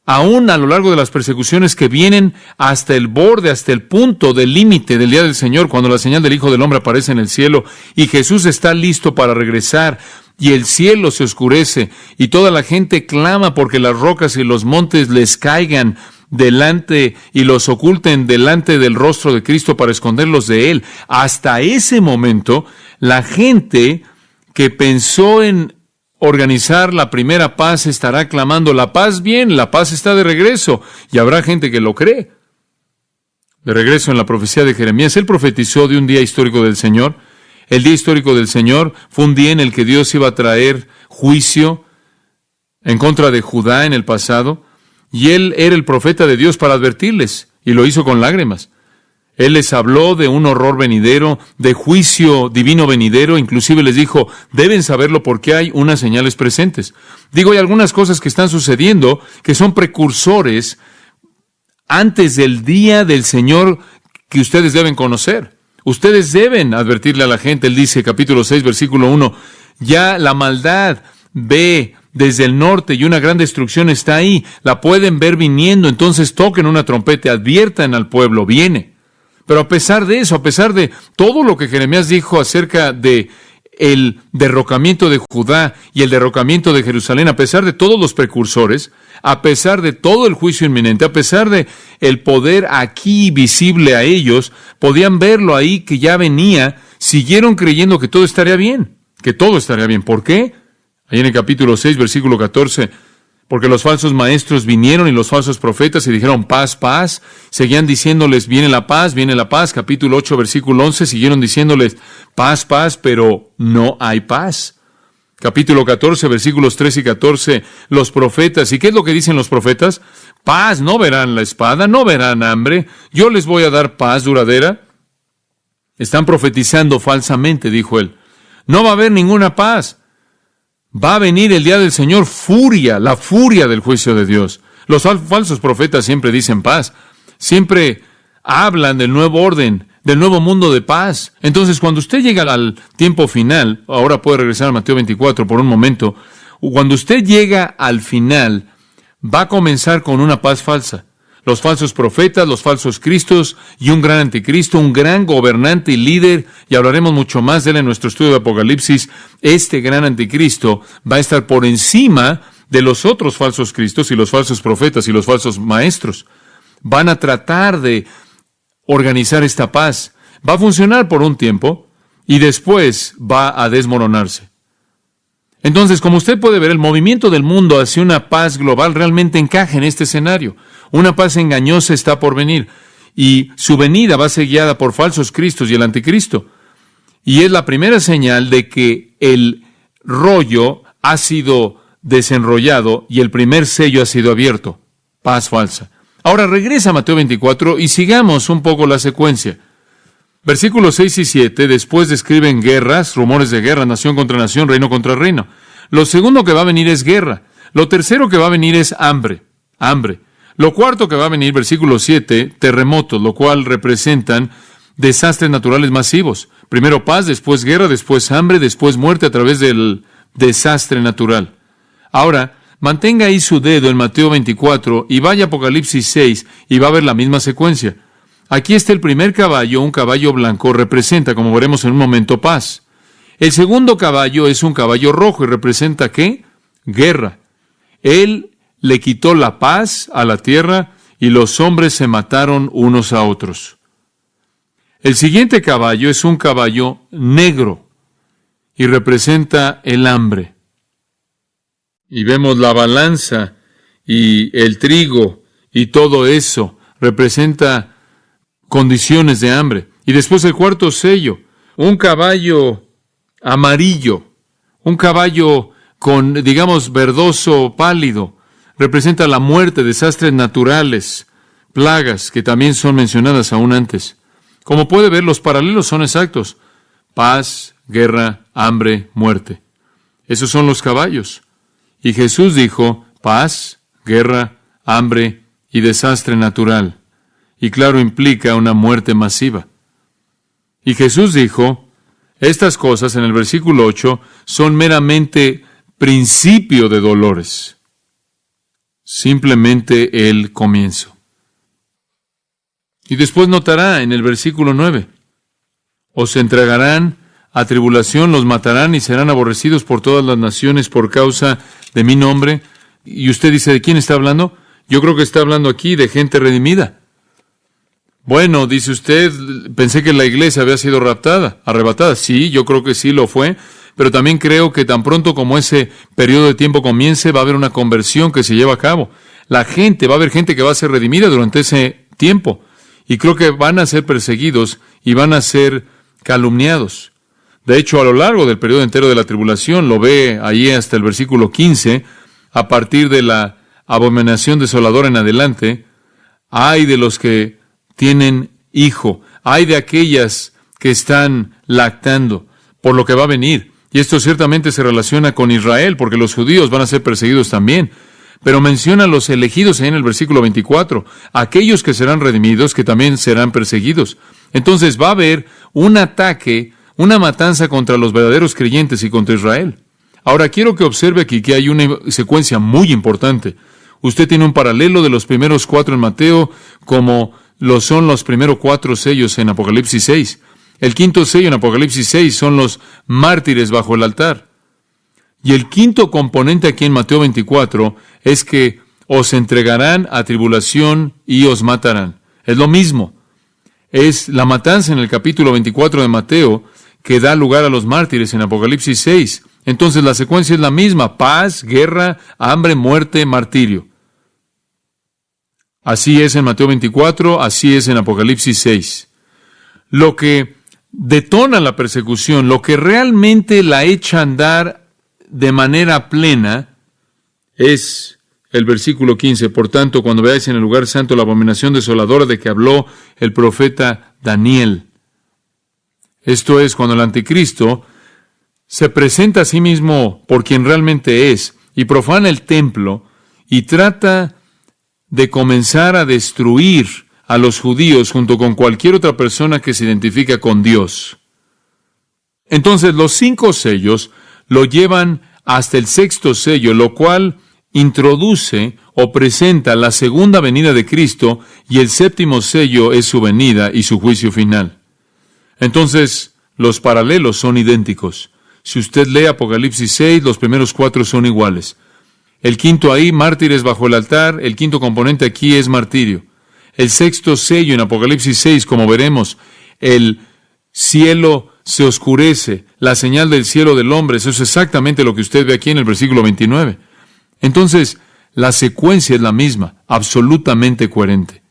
aún a lo largo de las persecuciones que vienen hasta el borde, hasta el punto del límite del día del Señor, cuando la señal del Hijo del Hombre aparece en el cielo y Jesús está listo para regresar y el cielo se oscurece y toda la gente clama porque las rocas y los montes les caigan delante y los oculten delante del rostro de Cristo para esconderlos de Él. Hasta ese momento, la gente que pensó en organizar la primera paz estará clamando, la paz bien, la paz está de regreso, y habrá gente que lo cree. De regreso en la profecía de Jeremías, él profetizó de un día histórico del Señor. El día histórico del Señor fue un día en el que Dios iba a traer juicio en contra de Judá en el pasado, y él era el profeta de Dios para advertirles, y lo hizo con lágrimas. Él les habló de un horror venidero, de juicio divino venidero, inclusive les dijo, deben saberlo porque hay unas señales presentes. Digo, hay algunas cosas que están sucediendo que son precursores antes del día del Señor que ustedes deben conocer. Ustedes deben advertirle a la gente. Él dice, capítulo 6, versículo 1, ya la maldad ve desde el norte y una gran destrucción está ahí. La pueden ver viniendo, entonces toquen una trompeta, adviertan al pueblo, viene. Pero a pesar de eso, a pesar de todo lo que Jeremías dijo acerca de el derrocamiento de Judá y el derrocamiento de Jerusalén, a pesar de todos los precursores, a pesar de todo el juicio inminente, a pesar de el poder aquí visible a ellos, podían verlo ahí que ya venía, siguieron creyendo que todo estaría bien, que todo estaría bien. ¿Por qué? Ahí en el capítulo 6, versículo 14, porque los falsos maestros vinieron y los falsos profetas y dijeron paz, paz, seguían diciéndoles viene la paz, capítulo 8, versículo 11, siguieron diciéndoles paz, paz, pero no hay paz. Capítulo 14, versículos 13 y 14, los profetas, ¿y qué es lo que dicen los profetas? Paz, no verán la espada, no verán hambre, yo les voy a dar paz duradera. Están profetizando falsamente, dijo él. No va a haber ninguna paz. Va a venir el día del Señor, furia, la furia del juicio de Dios. Los falsos profetas siempre dicen paz, siempre hablan del nuevo orden, del nuevo mundo de paz. Entonces, cuando usted llega al tiempo final, ahora puede regresar a Mateo 24 por un momento, cuando usted llega al final, va a comenzar con una paz falsa. Los falsos profetas, los falsos cristos y un gran anticristo, un gran gobernante y líder, y hablaremos mucho más de él en nuestro estudio de Apocalipsis. Este gran anticristo va a estar por encima de los otros falsos cristos y los falsos profetas y los falsos maestros. Van a tratar de organizar esta paz. Va a funcionar por un tiempo y después va a desmoronarse. Entonces, como usted puede ver, el movimiento del mundo hacia una paz global realmente encaja en este escenario. Una paz engañosa está por venir y su venida va a ser guiada por falsos cristos y el anticristo. Y es la primera señal de que el rollo ha sido desenrollado y el primer sello ha sido abierto. Paz falsa. Ahora regresa a Mateo 24 y sigamos un poco la secuencia. Versículos 6 y 7, después describen guerras, rumores de guerra, nación contra nación, reino contra reino. Lo segundo que va a venir es guerra. Lo tercero que va a venir es hambre. Hambre. Lo cuarto que va a venir, versículo 7, terremotos, lo cual representan desastres naturales masivos. Primero paz, después guerra, después hambre, después muerte a través del desastre natural. Ahora, mantenga ahí su dedo en Mateo 24 y vaya a Apocalipsis 6 y va a ver la misma secuencia. Aquí está el primer caballo, un caballo blanco, representa, como veremos en un momento, paz. El segundo caballo es un caballo rojo y representa, ¿qué? Guerra. Él le quitó la paz a la tierra y los hombres se mataron unos a otros. El siguiente caballo es un caballo negro y representa el hambre. Y vemos la balanza y el trigo y todo eso representa condiciones de hambre. Y después el cuarto sello, un caballo amarillo, un caballo con, digamos, verdoso, pálido, representa la muerte, desastres naturales, plagas que también son mencionadas aún antes. Como puede ver, los paralelos son exactos. Paz, guerra, hambre, muerte. Esos son los caballos. Y Jesús dijo, paz, guerra, hambre y desastre natural. Y claro, implica una muerte masiva. Y Jesús dijo, estas cosas en el versículo 8 son meramente principio de dolores. Simplemente el comienzo. Y después notará en el versículo 9, os entregarán a tribulación, los matarán y serán aborrecidos por todas las naciones por causa de mi nombre. Y usted dice, ¿de quién está hablando? Yo creo que está hablando aquí de gente redimida. Bueno, dice usted, pensé que la iglesia había sido arrebatada. Sí, yo creo que sí lo fue, pero también creo que tan pronto como ese periodo de tiempo comience, va a haber una conversión que se lleva a cabo. Va a haber gente que va a ser redimida durante ese tiempo. Y creo que van a ser perseguidos y van a ser calumniados. De hecho, a lo largo del periodo entero de la tribulación, lo ve ahí hasta el versículo 15, a partir de la abominación desoladora en adelante, ay de los que tienen hijo, ay de aquellas que están lactando por lo que va a venir. Y esto ciertamente se relaciona con Israel, porque los judíos van a ser perseguidos también. Pero menciona a los elegidos ahí en el versículo 24, aquellos que serán redimidos, que también serán perseguidos. Entonces va a haber un ataque, una matanza contra los verdaderos creyentes y contra Israel. Ahora quiero que observe aquí que hay una secuencia muy importante. Usted tiene un paralelo de los primeros 4 en Mateo, como lo son los primeros 4 sellos en Apocalipsis 6. El quinto sello en Apocalipsis 6 son los mártires bajo el altar. Y el quinto componente aquí en Mateo 24 es que os entregarán a tribulación y os matarán. Es lo mismo. Es la matanza en el capítulo 24 de Mateo que da lugar a los mártires en Apocalipsis 6. Entonces la secuencia es la misma: paz, guerra, hambre, muerte, martirio. Así es en Mateo 24, así es en Apocalipsis 6. Lo que detona la persecución, lo que realmente la echa a andar de manera plena, es el versículo 15. Por tanto, cuando veáis en el lugar santo la abominación desoladora de que habló el profeta Daniel. Esto es, cuando el anticristo se presenta a sí mismo por quien realmente es, y profana el templo, y trata de comenzar a destruir a los judíos junto con cualquier otra persona que se identifica con Dios. Entonces, los 5 sellos lo llevan hasta el 6º sello, lo cual introduce o presenta la segunda venida de Cristo, y el 7º sello es su venida y su juicio final. Entonces, los paralelos son idénticos. Si usted lee Apocalipsis 6, los primeros 4 son iguales. El quinto ahí, mártires bajo el altar, el quinto componente aquí es martirio. El 6º sello en Apocalipsis 6, como veremos, el cielo se oscurece, la señal del cielo del hombre. Eso es exactamente lo que usted ve aquí en el versículo 29. Entonces, la secuencia es la misma, absolutamente coherente.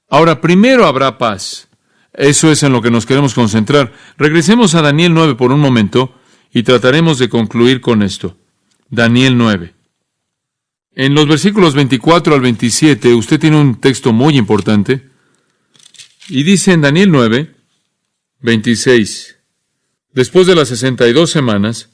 Ahora, primero habrá paz. Eso es en lo que nos queremos concentrar. Regresemos a Daniel 9 por un momento y trataremos de concluir con esto. Daniel 9. En los versículos 24 al 27, usted tiene un texto muy importante. Y dice en Daniel 9, 26, después de las 62 semanas,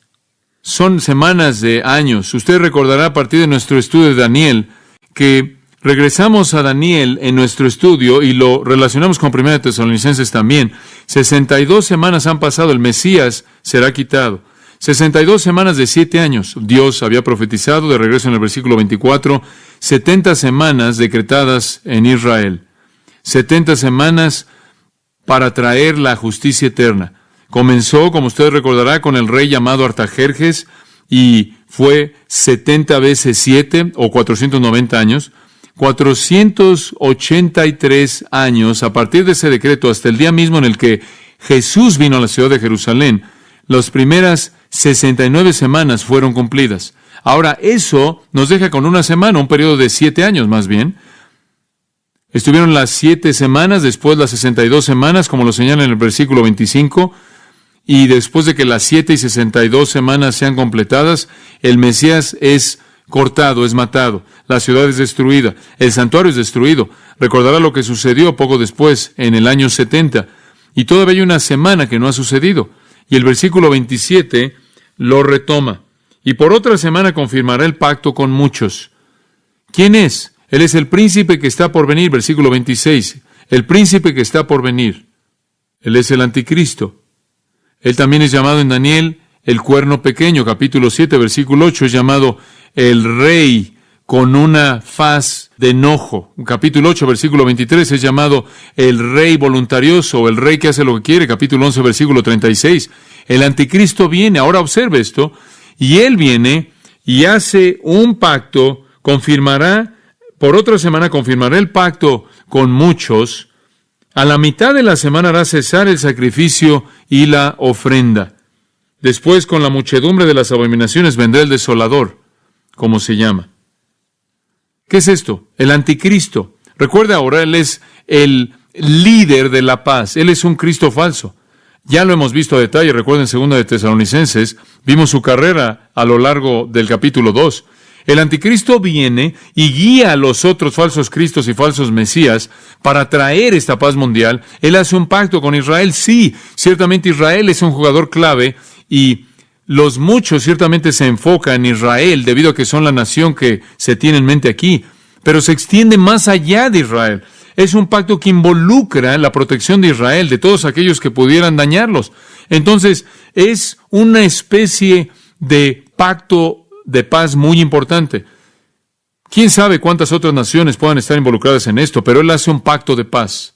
son semanas de años. Usted recordará a partir de nuestro estudio de Daniel que regresamos a Daniel en nuestro estudio y lo relacionamos con 1 Tesalonicenses también. 62 semanas han pasado, el Mesías será quitado. 62 semanas de 7 años. Dios había profetizado, de regreso en el versículo 24, 70 semanas decretadas en Israel. 70 semanas para traer la justicia eterna. Comenzó, como usted recordará, con el rey llamado Artajerjes, y fue 70 veces 7, o 490 años. 483 años, a partir de ese decreto, hasta el día mismo en el que Jesús vino a la ciudad de Jerusalén, las primeras 69 semanas fueron cumplidas. Ahora, eso nos deja con una semana, un periodo de 7 años más bien. Estuvieron las 7 semanas, después las 62 semanas, como lo señala en el versículo 25, y después de que las 7 y 62 semanas sean completadas, el Mesías es cortado, es matado, la ciudad es destruida, el santuario es destruido. Recordará lo que sucedió poco después, en el año 70, y todavía hay una semana que no ha sucedido. Y el versículo 27 lo retoma. Y por otra semana confirmará el pacto con muchos. ¿Quién es? Él es el príncipe que está por venir, versículo 26. El príncipe que está por venir. Él es el anticristo. Él también es llamado en Daniel el cuerno pequeño, capítulo 7, versículo 8, es llamado el rey con una faz de enojo. Capítulo 8, versículo 23, es llamado el rey voluntarioso, o el rey que hace lo que quiere. Capítulo 11, versículo 36. El anticristo viene, ahora observe esto, y él viene y hace un pacto, confirmará, por otra semana confirmará el pacto con muchos. A la mitad de la semana hará cesar el sacrificio y la ofrenda. Después, con la muchedumbre de las abominaciones, vendrá el desolador, como se llama. ¿Qué es esto? El anticristo. Recuerda ahora, él es el líder de la paz. Él es un Cristo falso. Ya lo hemos visto a detalle. Recuerden, 2 de Tesalonicenses, vimos su carrera a lo largo del capítulo 2. El anticristo viene y guía a los otros falsos cristos y falsos mesías para traer esta paz mundial. Él hace un pacto con Israel. Sí, ciertamente Israel es un jugador clave y los muchos ciertamente se enfocan en Israel debido a que son la nación que se tiene en mente aquí, pero se extiende más allá de Israel. Es un pacto que involucra la protección de Israel, de todos aquellos que pudieran dañarlos. Entonces, es una especie de pacto de paz muy importante. ¿Quién sabe cuántas otras naciones puedan estar involucradas en esto? Pero Él hace un pacto de paz.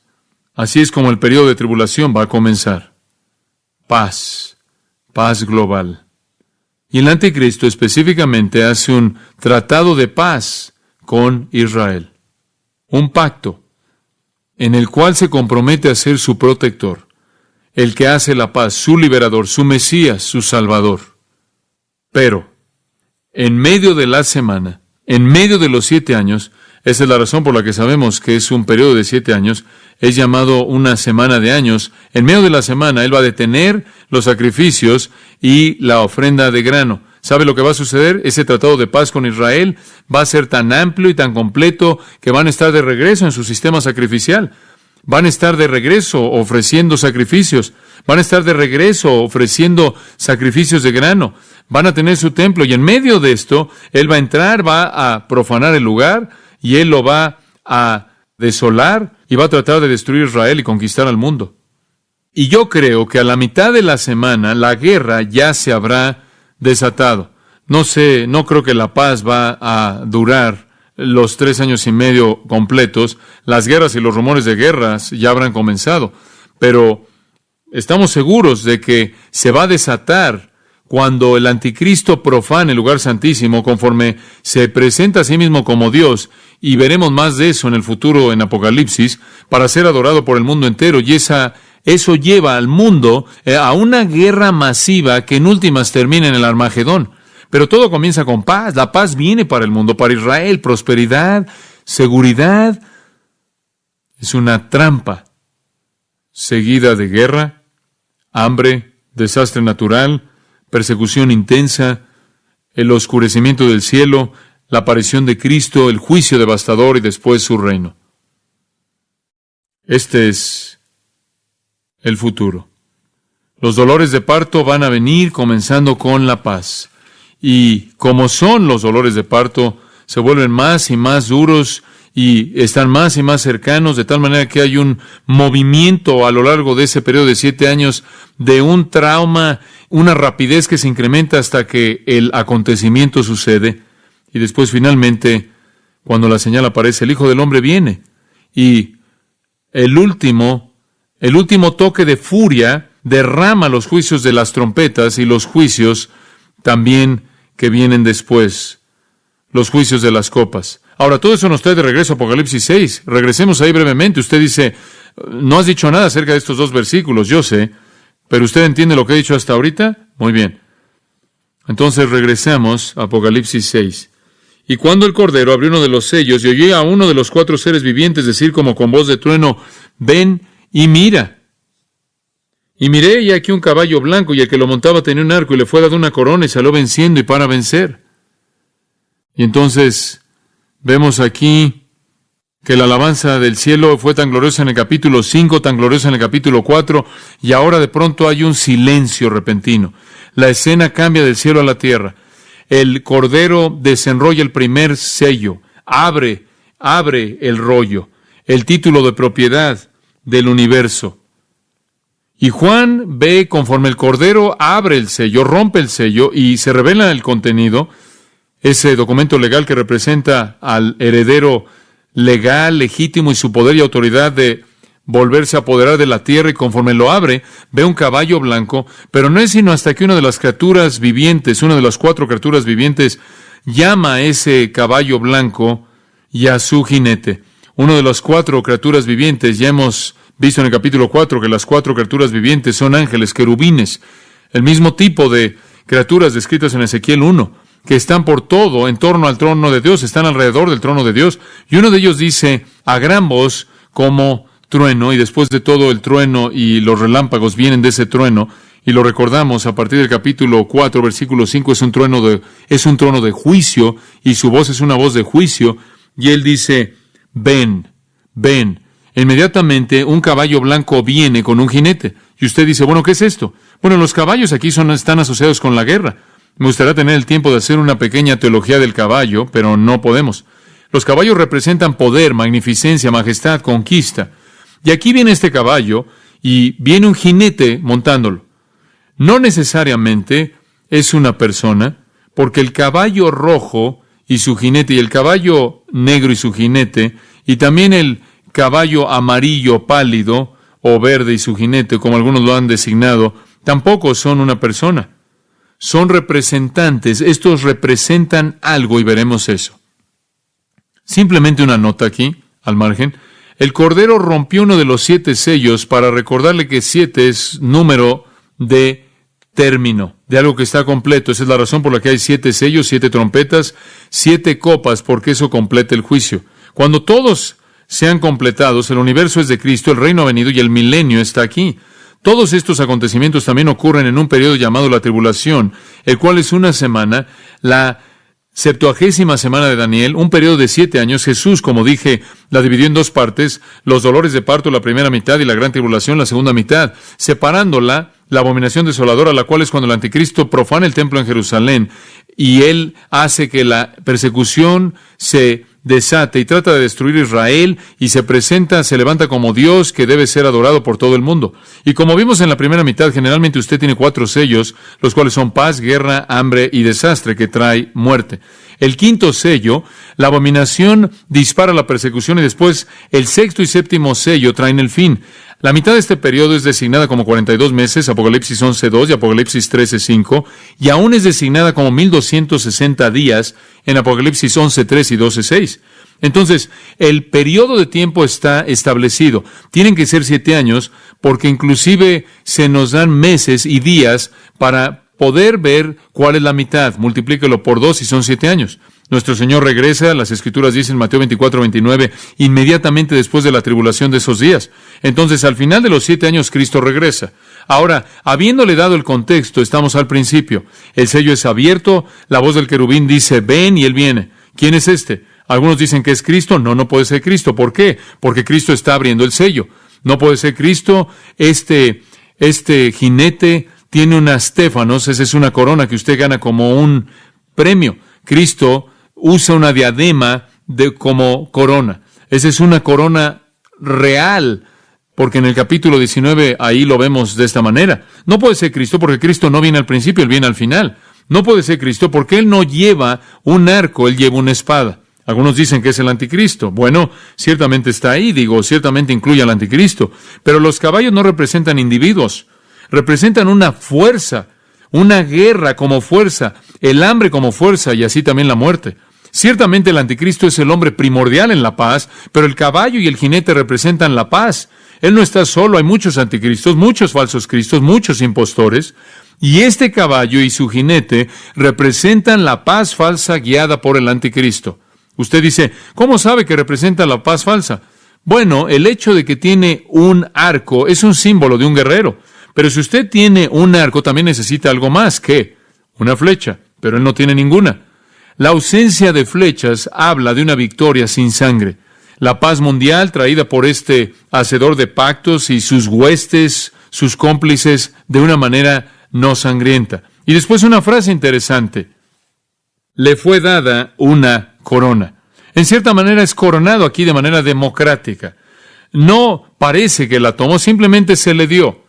Así es como el periodo de tribulación va a comenzar. Paz. Paz global. Y el anticristo específicamente hace un tratado de paz con Israel. Un pacto en el cual se compromete a ser su protector, el que hace la paz, su liberador, su Mesías, su Salvador. Pero, en medio de la semana, en medio de los 7 años, esa es la razón por la que sabemos que es un periodo de 7 años, es llamado una semana de años. En medio de la semana, Él va a detener los sacrificios y la ofrenda de grano. ¿Sabe lo que va a suceder? Ese tratado de paz con Israel va a ser tan amplio y tan completo que van a estar de regreso en su sistema sacrificial. Van a estar de regreso ofreciendo sacrificios. Van a estar de regreso ofreciendo sacrificios de grano. Van a tener su templo y en medio de esto, Él va a entrar, va a profanar el lugar y Él lo va a desolar y va a tratar de destruir Israel y conquistar al mundo. Y yo creo que a la mitad de la semana la guerra ya se habrá desatado. No creo que la paz va a durar los 3 años y medio completos. Las guerras y los rumores de guerras ya habrán comenzado. Pero estamos seguros de que se va a desatar cuando el anticristo profane el lugar santísimo conforme se presenta a sí mismo como Dios. Y veremos más de eso en el futuro en Apocalipsis, para ser adorado por el mundo entero. Y eso lleva al mundo a una guerra masiva que en últimas termina en el Armagedón. Pero todo comienza con paz. La paz viene para el mundo, para Israel. Prosperidad, seguridad. Es una trampa seguida de guerra, hambre, desastre natural, persecución intensa, el oscurecimiento del cielo, la aparición de Cristo, el juicio devastador y después su reino. Este es el futuro. Los dolores de parto van a venir comenzando con la paz. Y como son los dolores de parto, se vuelven más y más duros y están más y más cercanos, de tal manera que hay un movimiento a lo largo de ese periodo de 7 años de un trauma, una rapidez que se incrementa hasta que el acontecimiento sucede. Y después finalmente, cuando la señal aparece, el Hijo del Hombre viene. Y el último toque de furia derrama los juicios de las trompetas y los juicios también que vienen después, los juicios de las copas. Ahora, todo eso nos trae de regreso a Apocalipsis 6. Regresemos ahí brevemente. Usted dice, no has dicho nada acerca de estos 2 versículos, yo sé, pero ¿usted entiende lo que he dicho hasta ahorita? Muy bien. Entonces regresamos a Apocalipsis 6. Y cuando el Cordero abrió uno de los sellos, y oí a uno de los 4 seres vivientes decir como con voz de trueno, ven y mira. Y miré, y aquí un caballo blanco, y el que lo montaba tenía un arco, y le fue dado una corona, y salió venciendo y para vencer. Y entonces vemos aquí que la alabanza del cielo fue tan gloriosa en el capítulo 5, tan gloriosa en el capítulo 4, y ahora de pronto hay un silencio repentino. La escena cambia del cielo a la tierra. El Cordero desenrolla el primer sello, abre el rollo, el título de propiedad del universo. Y Juan ve conforme el Cordero abre el sello, rompe el sello y se revela el contenido, ese documento legal que representa al heredero legal, legítimo y su poder y autoridad de volverse a apoderar de la tierra, y conforme lo abre, ve un caballo blanco, pero no es sino hasta que una de las criaturas vivientes, una de las 4 criaturas vivientes, llama a ese caballo blanco y a su jinete. Una de las 4 criaturas vivientes, ya hemos visto en el capítulo 4 que las 4 criaturas vivientes son ángeles, querubines, el mismo tipo de criaturas descritas en Ezequiel 1, que están por todo en torno al trono de Dios, están alrededor del trono de Dios, y uno de ellos dice a gran voz como trueno, y después de todo el trueno y los relámpagos vienen de ese trueno, y lo recordamos a partir del capítulo 4, versículo 5, es un trono de juicio, y su voz es una voz de juicio, y él dice, ven, ven. Inmediatamente un caballo blanco viene con un jinete, y usted dice, bueno, ¿qué es esto? Bueno, los caballos aquí están asociados con la guerra. Me gustaría tener el tiempo de hacer una pequeña teología del caballo, pero no podemos. Los caballos representan poder, magnificencia, majestad, conquista. Y aquí viene este caballo, y viene un jinete montándolo. No necesariamente es una persona, porque el caballo rojo y su jinete, y el caballo negro y su jinete, y también el caballo amarillo pálido o verde y su jinete, como algunos lo han designado, tampoco son una persona. Son representantes. Estos representan algo y veremos eso. Simplemente una nota aquí, al margen. El Cordero rompió uno de los 7 sellos para recordarle que 7 es número de término, de algo que está completo. Esa es la razón por la que hay 7 sellos, 7 trompetas, 7 copas, porque eso completa el juicio. Cuando todos sean completados, el universo es de Cristo, el reino ha venido y el milenio está aquí. Todos estos acontecimientos también ocurren en un periodo llamado la tribulación, el cual es una semana, la 70ª semana de Daniel, un periodo de 7 años. Jesús, como dije, la dividió en 2 partes, los dolores de parto la primera mitad y la gran tribulación la segunda mitad, separándola, la abominación desoladora, la cual es cuando el anticristo profana el templo en Jerusalén, y él hace que la persecución se desate y trata de destruir Israel, y se levanta como Dios que debe ser adorado por todo el mundo. Y como vimos en la primera mitad, generalmente usted tiene 4 sellos, los cuales son paz, guerra, hambre y desastre, que trae muerte. El 5º sello, la abominación dispara la persecución, y después el 6º y 7º sello traen el fin. La mitad de este periodo es designada como 42 meses, Apocalipsis 11:2 y Apocalipsis 13:5, y aún es designada como 1260 días en Apocalipsis 11:3 y 12:6. Entonces, el periodo de tiempo está establecido. Tienen que ser 7 años, porque inclusive se nos dan meses y días para poder ver cuál es la mitad. Multiplíquelo por 2 y son 7 años. Nuestro Señor regresa, las Escrituras dicen en Mateo 24:29, inmediatamente después de la tribulación de esos días. Entonces, al final de los 7 años, Cristo regresa. Ahora, habiéndole dado el contexto, estamos al principio. El sello es abierto, la voz del querubín dice, ven, y él viene. ¿Quién es este? Algunos dicen que es Cristo. No puede ser Cristo. ¿Por qué? Porque Cristo está abriendo el sello. No puede ser Cristo. Este jinete tiene unas Stéfanos, esa es una corona que usted gana como un premio. Cristo usa una diadema como corona. Esa es una corona real, porque en el capítulo 19 ahí lo vemos de esta manera. No puede ser Cristo porque Cristo no viene al principio, Él viene al final. No puede ser Cristo porque Él no lleva un arco, Él lleva una espada. Algunos dicen que es el anticristo. Bueno, ciertamente está ahí, ciertamente incluye al anticristo. Pero los caballos no representan individuos, representan una fuerza, una guerra como fuerza, el hambre como fuerza y así también la muerte. Ciertamente el anticristo es el hombre primordial en la paz, pero el caballo y el jinete representan la paz. Él no está solo, hay muchos anticristos, muchos falsos cristos, muchos impostores, y este caballo y su jinete representan la paz falsa guiada por el anticristo. Usted dice, ¿cómo sabe que representa la paz falsa? Bueno, el hecho de que tiene un arco es un símbolo de un guerrero. Pero si usted tiene un arco, también necesita algo más. ¿Qué? Una flecha. Pero él no tiene ninguna. La ausencia de flechas habla de una victoria sin sangre. La paz mundial traída por este hacedor de pactos y sus huestes, sus cómplices, de una manera no sangrienta. Y después una frase interesante. Le fue dada una corona. En cierta manera es coronado aquí de manera democrática. No parece que la tomó, simplemente se le dio.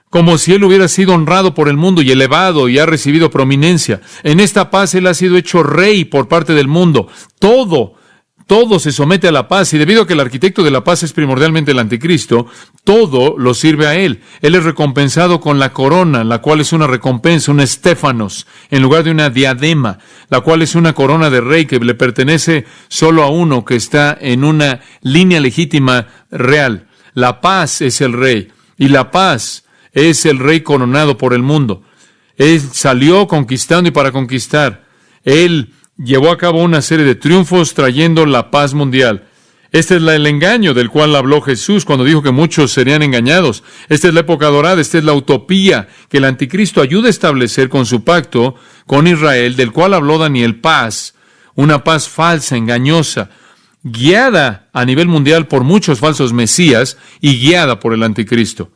Como si él hubiera sido honrado por el mundo y elevado y ha recibido prominencia. En esta paz él ha sido hecho rey por parte del mundo. Todo se somete a la paz, y debido a que el arquitecto de la paz es primordialmente el anticristo, todo lo sirve a él. Él es recompensado con la corona, la cual es una recompensa, un estéfanos, en lugar de una diadema, la cual es una corona de rey que le pertenece solo a uno que está en una línea legítima real. La paz es el rey, y la paz es el rey coronado por el mundo. Él salió conquistando y para conquistar. Él llevó a cabo una serie de triunfos trayendo la paz mundial. Este es el engaño del cual habló Jesús cuando dijo que muchos serían engañados. Esta es la época dorada, esta es la utopía que el anticristo ayuda a establecer con su pacto con Israel, del cual habló Daniel, paz, una paz falsa, engañosa, guiada a nivel mundial por muchos falsos mesías y guiada por el anticristo.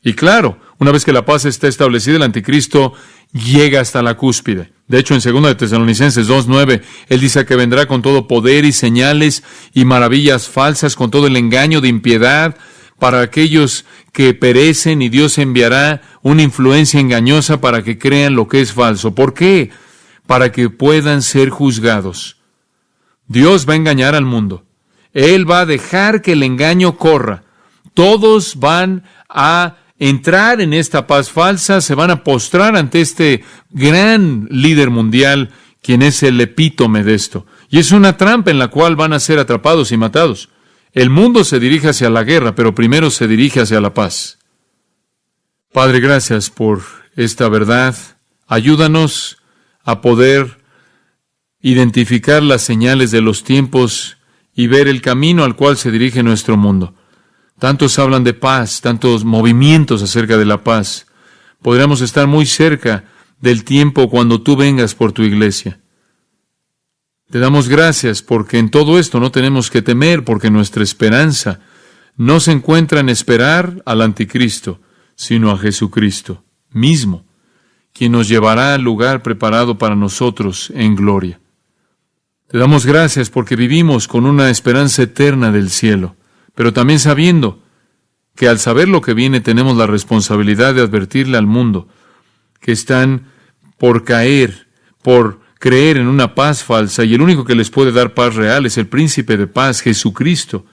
Y claro, una vez que la paz está establecida, el anticristo llega hasta la cúspide. De hecho, en 2 de Tesalonicenses 2:9, él dice que vendrá con todo poder y señales y maravillas falsas, con todo el engaño de impiedad para aquellos que perecen, y Dios enviará una influencia engañosa para que crean lo que es falso. ¿Por qué? Para que puedan ser juzgados. Dios va a engañar al mundo. Él va a dejar que el engaño corra. Todos van a entrar en esta paz falsa, se van a postrar ante este gran líder mundial, quien es el epítome de esto. Y es una trampa en la cual van a ser atrapados y matados. El mundo se dirige hacia la guerra, pero primero se dirige hacia la paz. Padre, gracias por esta verdad. Ayúdanos a poder identificar las señales de los tiempos y ver el camino al cual se dirige nuestro mundo. Tantos hablan de paz, tantos movimientos acerca de la paz. Podríamos estar muy cerca del tiempo cuando tú vengas por tu iglesia. Te damos gracias porque en todo esto no tenemos que temer, porque nuestra esperanza no se encuentra en esperar al anticristo, sino a Jesucristo mismo, quien nos llevará al lugar preparado para nosotros en gloria. Te damos gracias porque vivimos con una esperanza eterna del cielo, pero también sabiendo que al saber lo que viene tenemos la responsabilidad de advertirle al mundo que están por caer, por creer en una paz falsa, y el único que les puede dar paz real es el príncipe de paz, Jesucristo.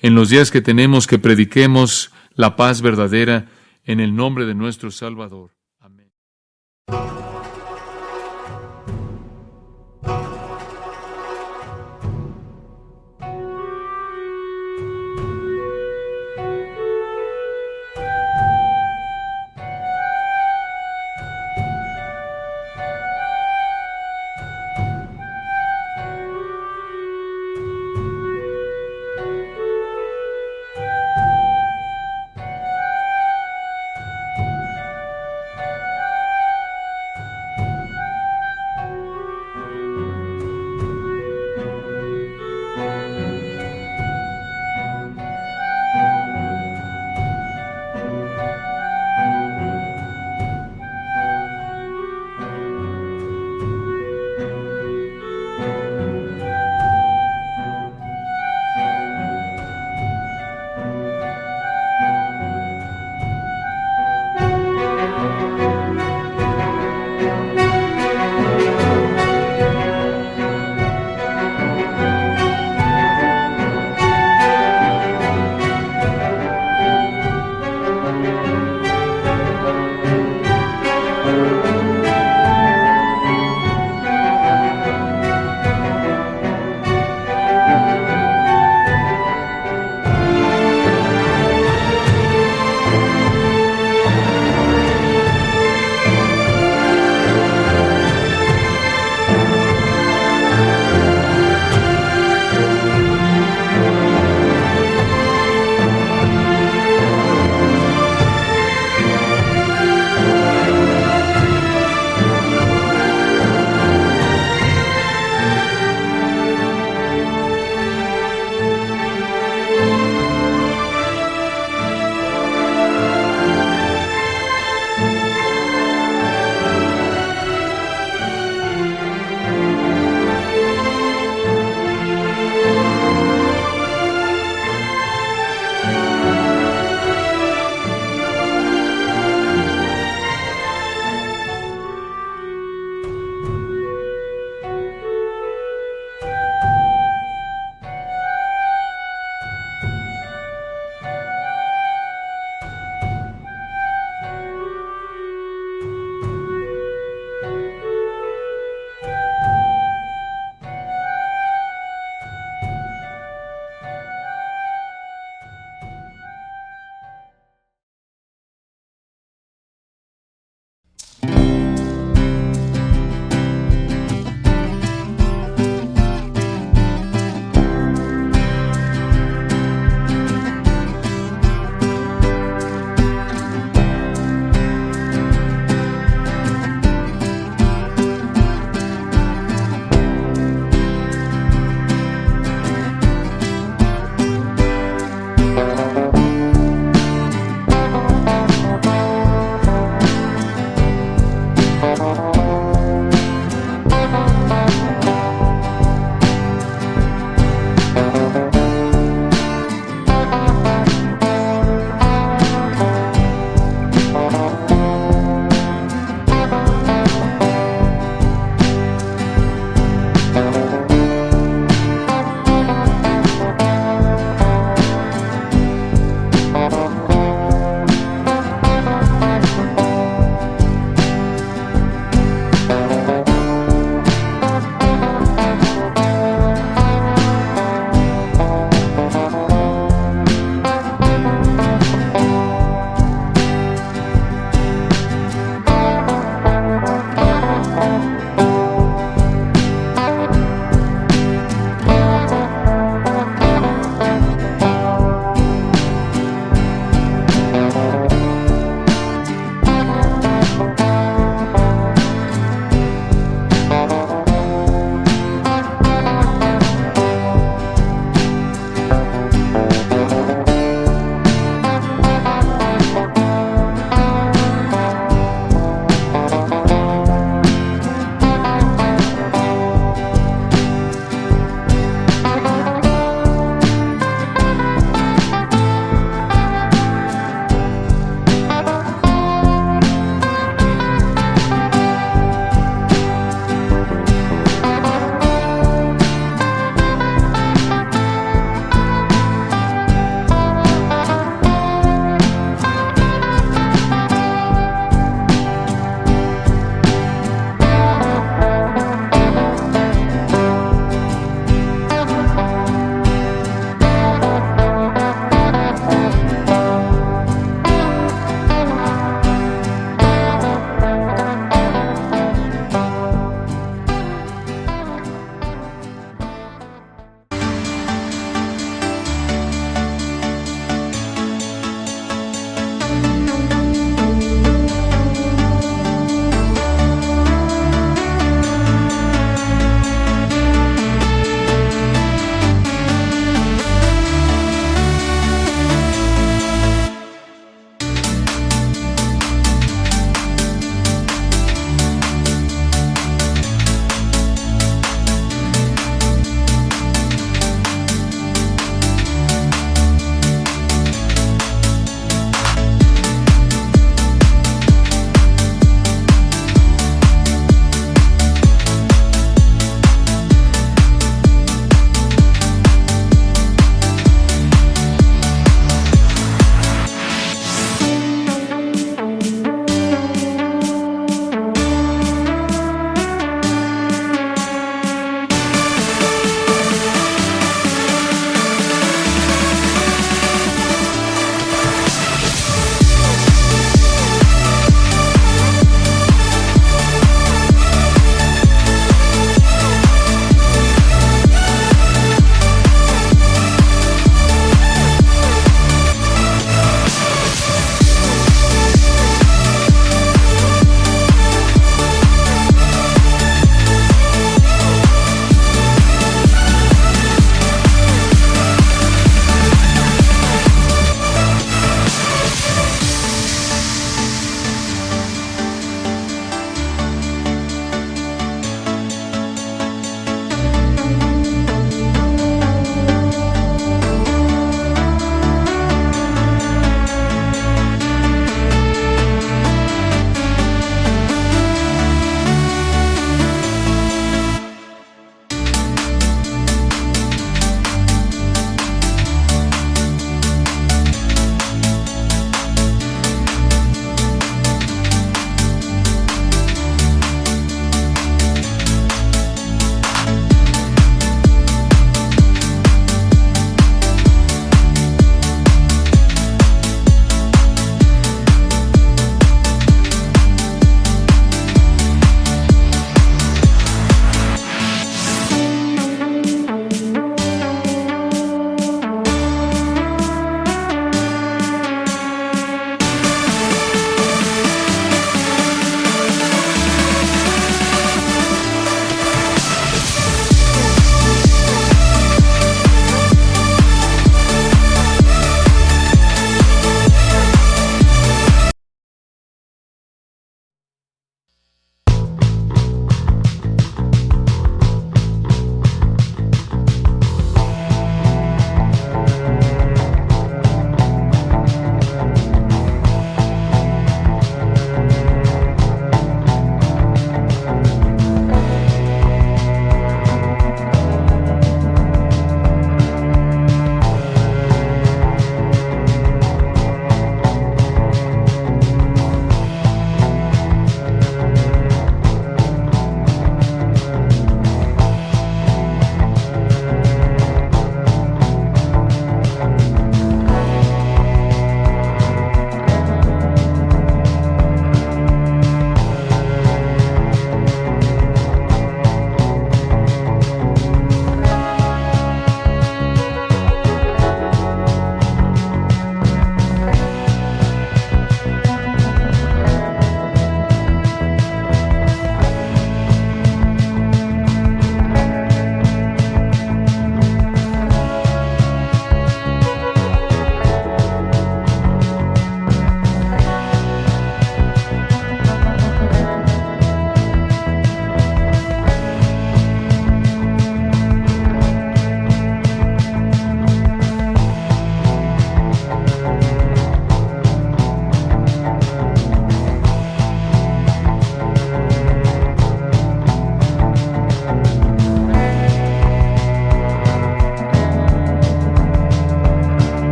En los días que tenemos, que prediquemos la paz verdadera en el nombre de nuestro Salvador.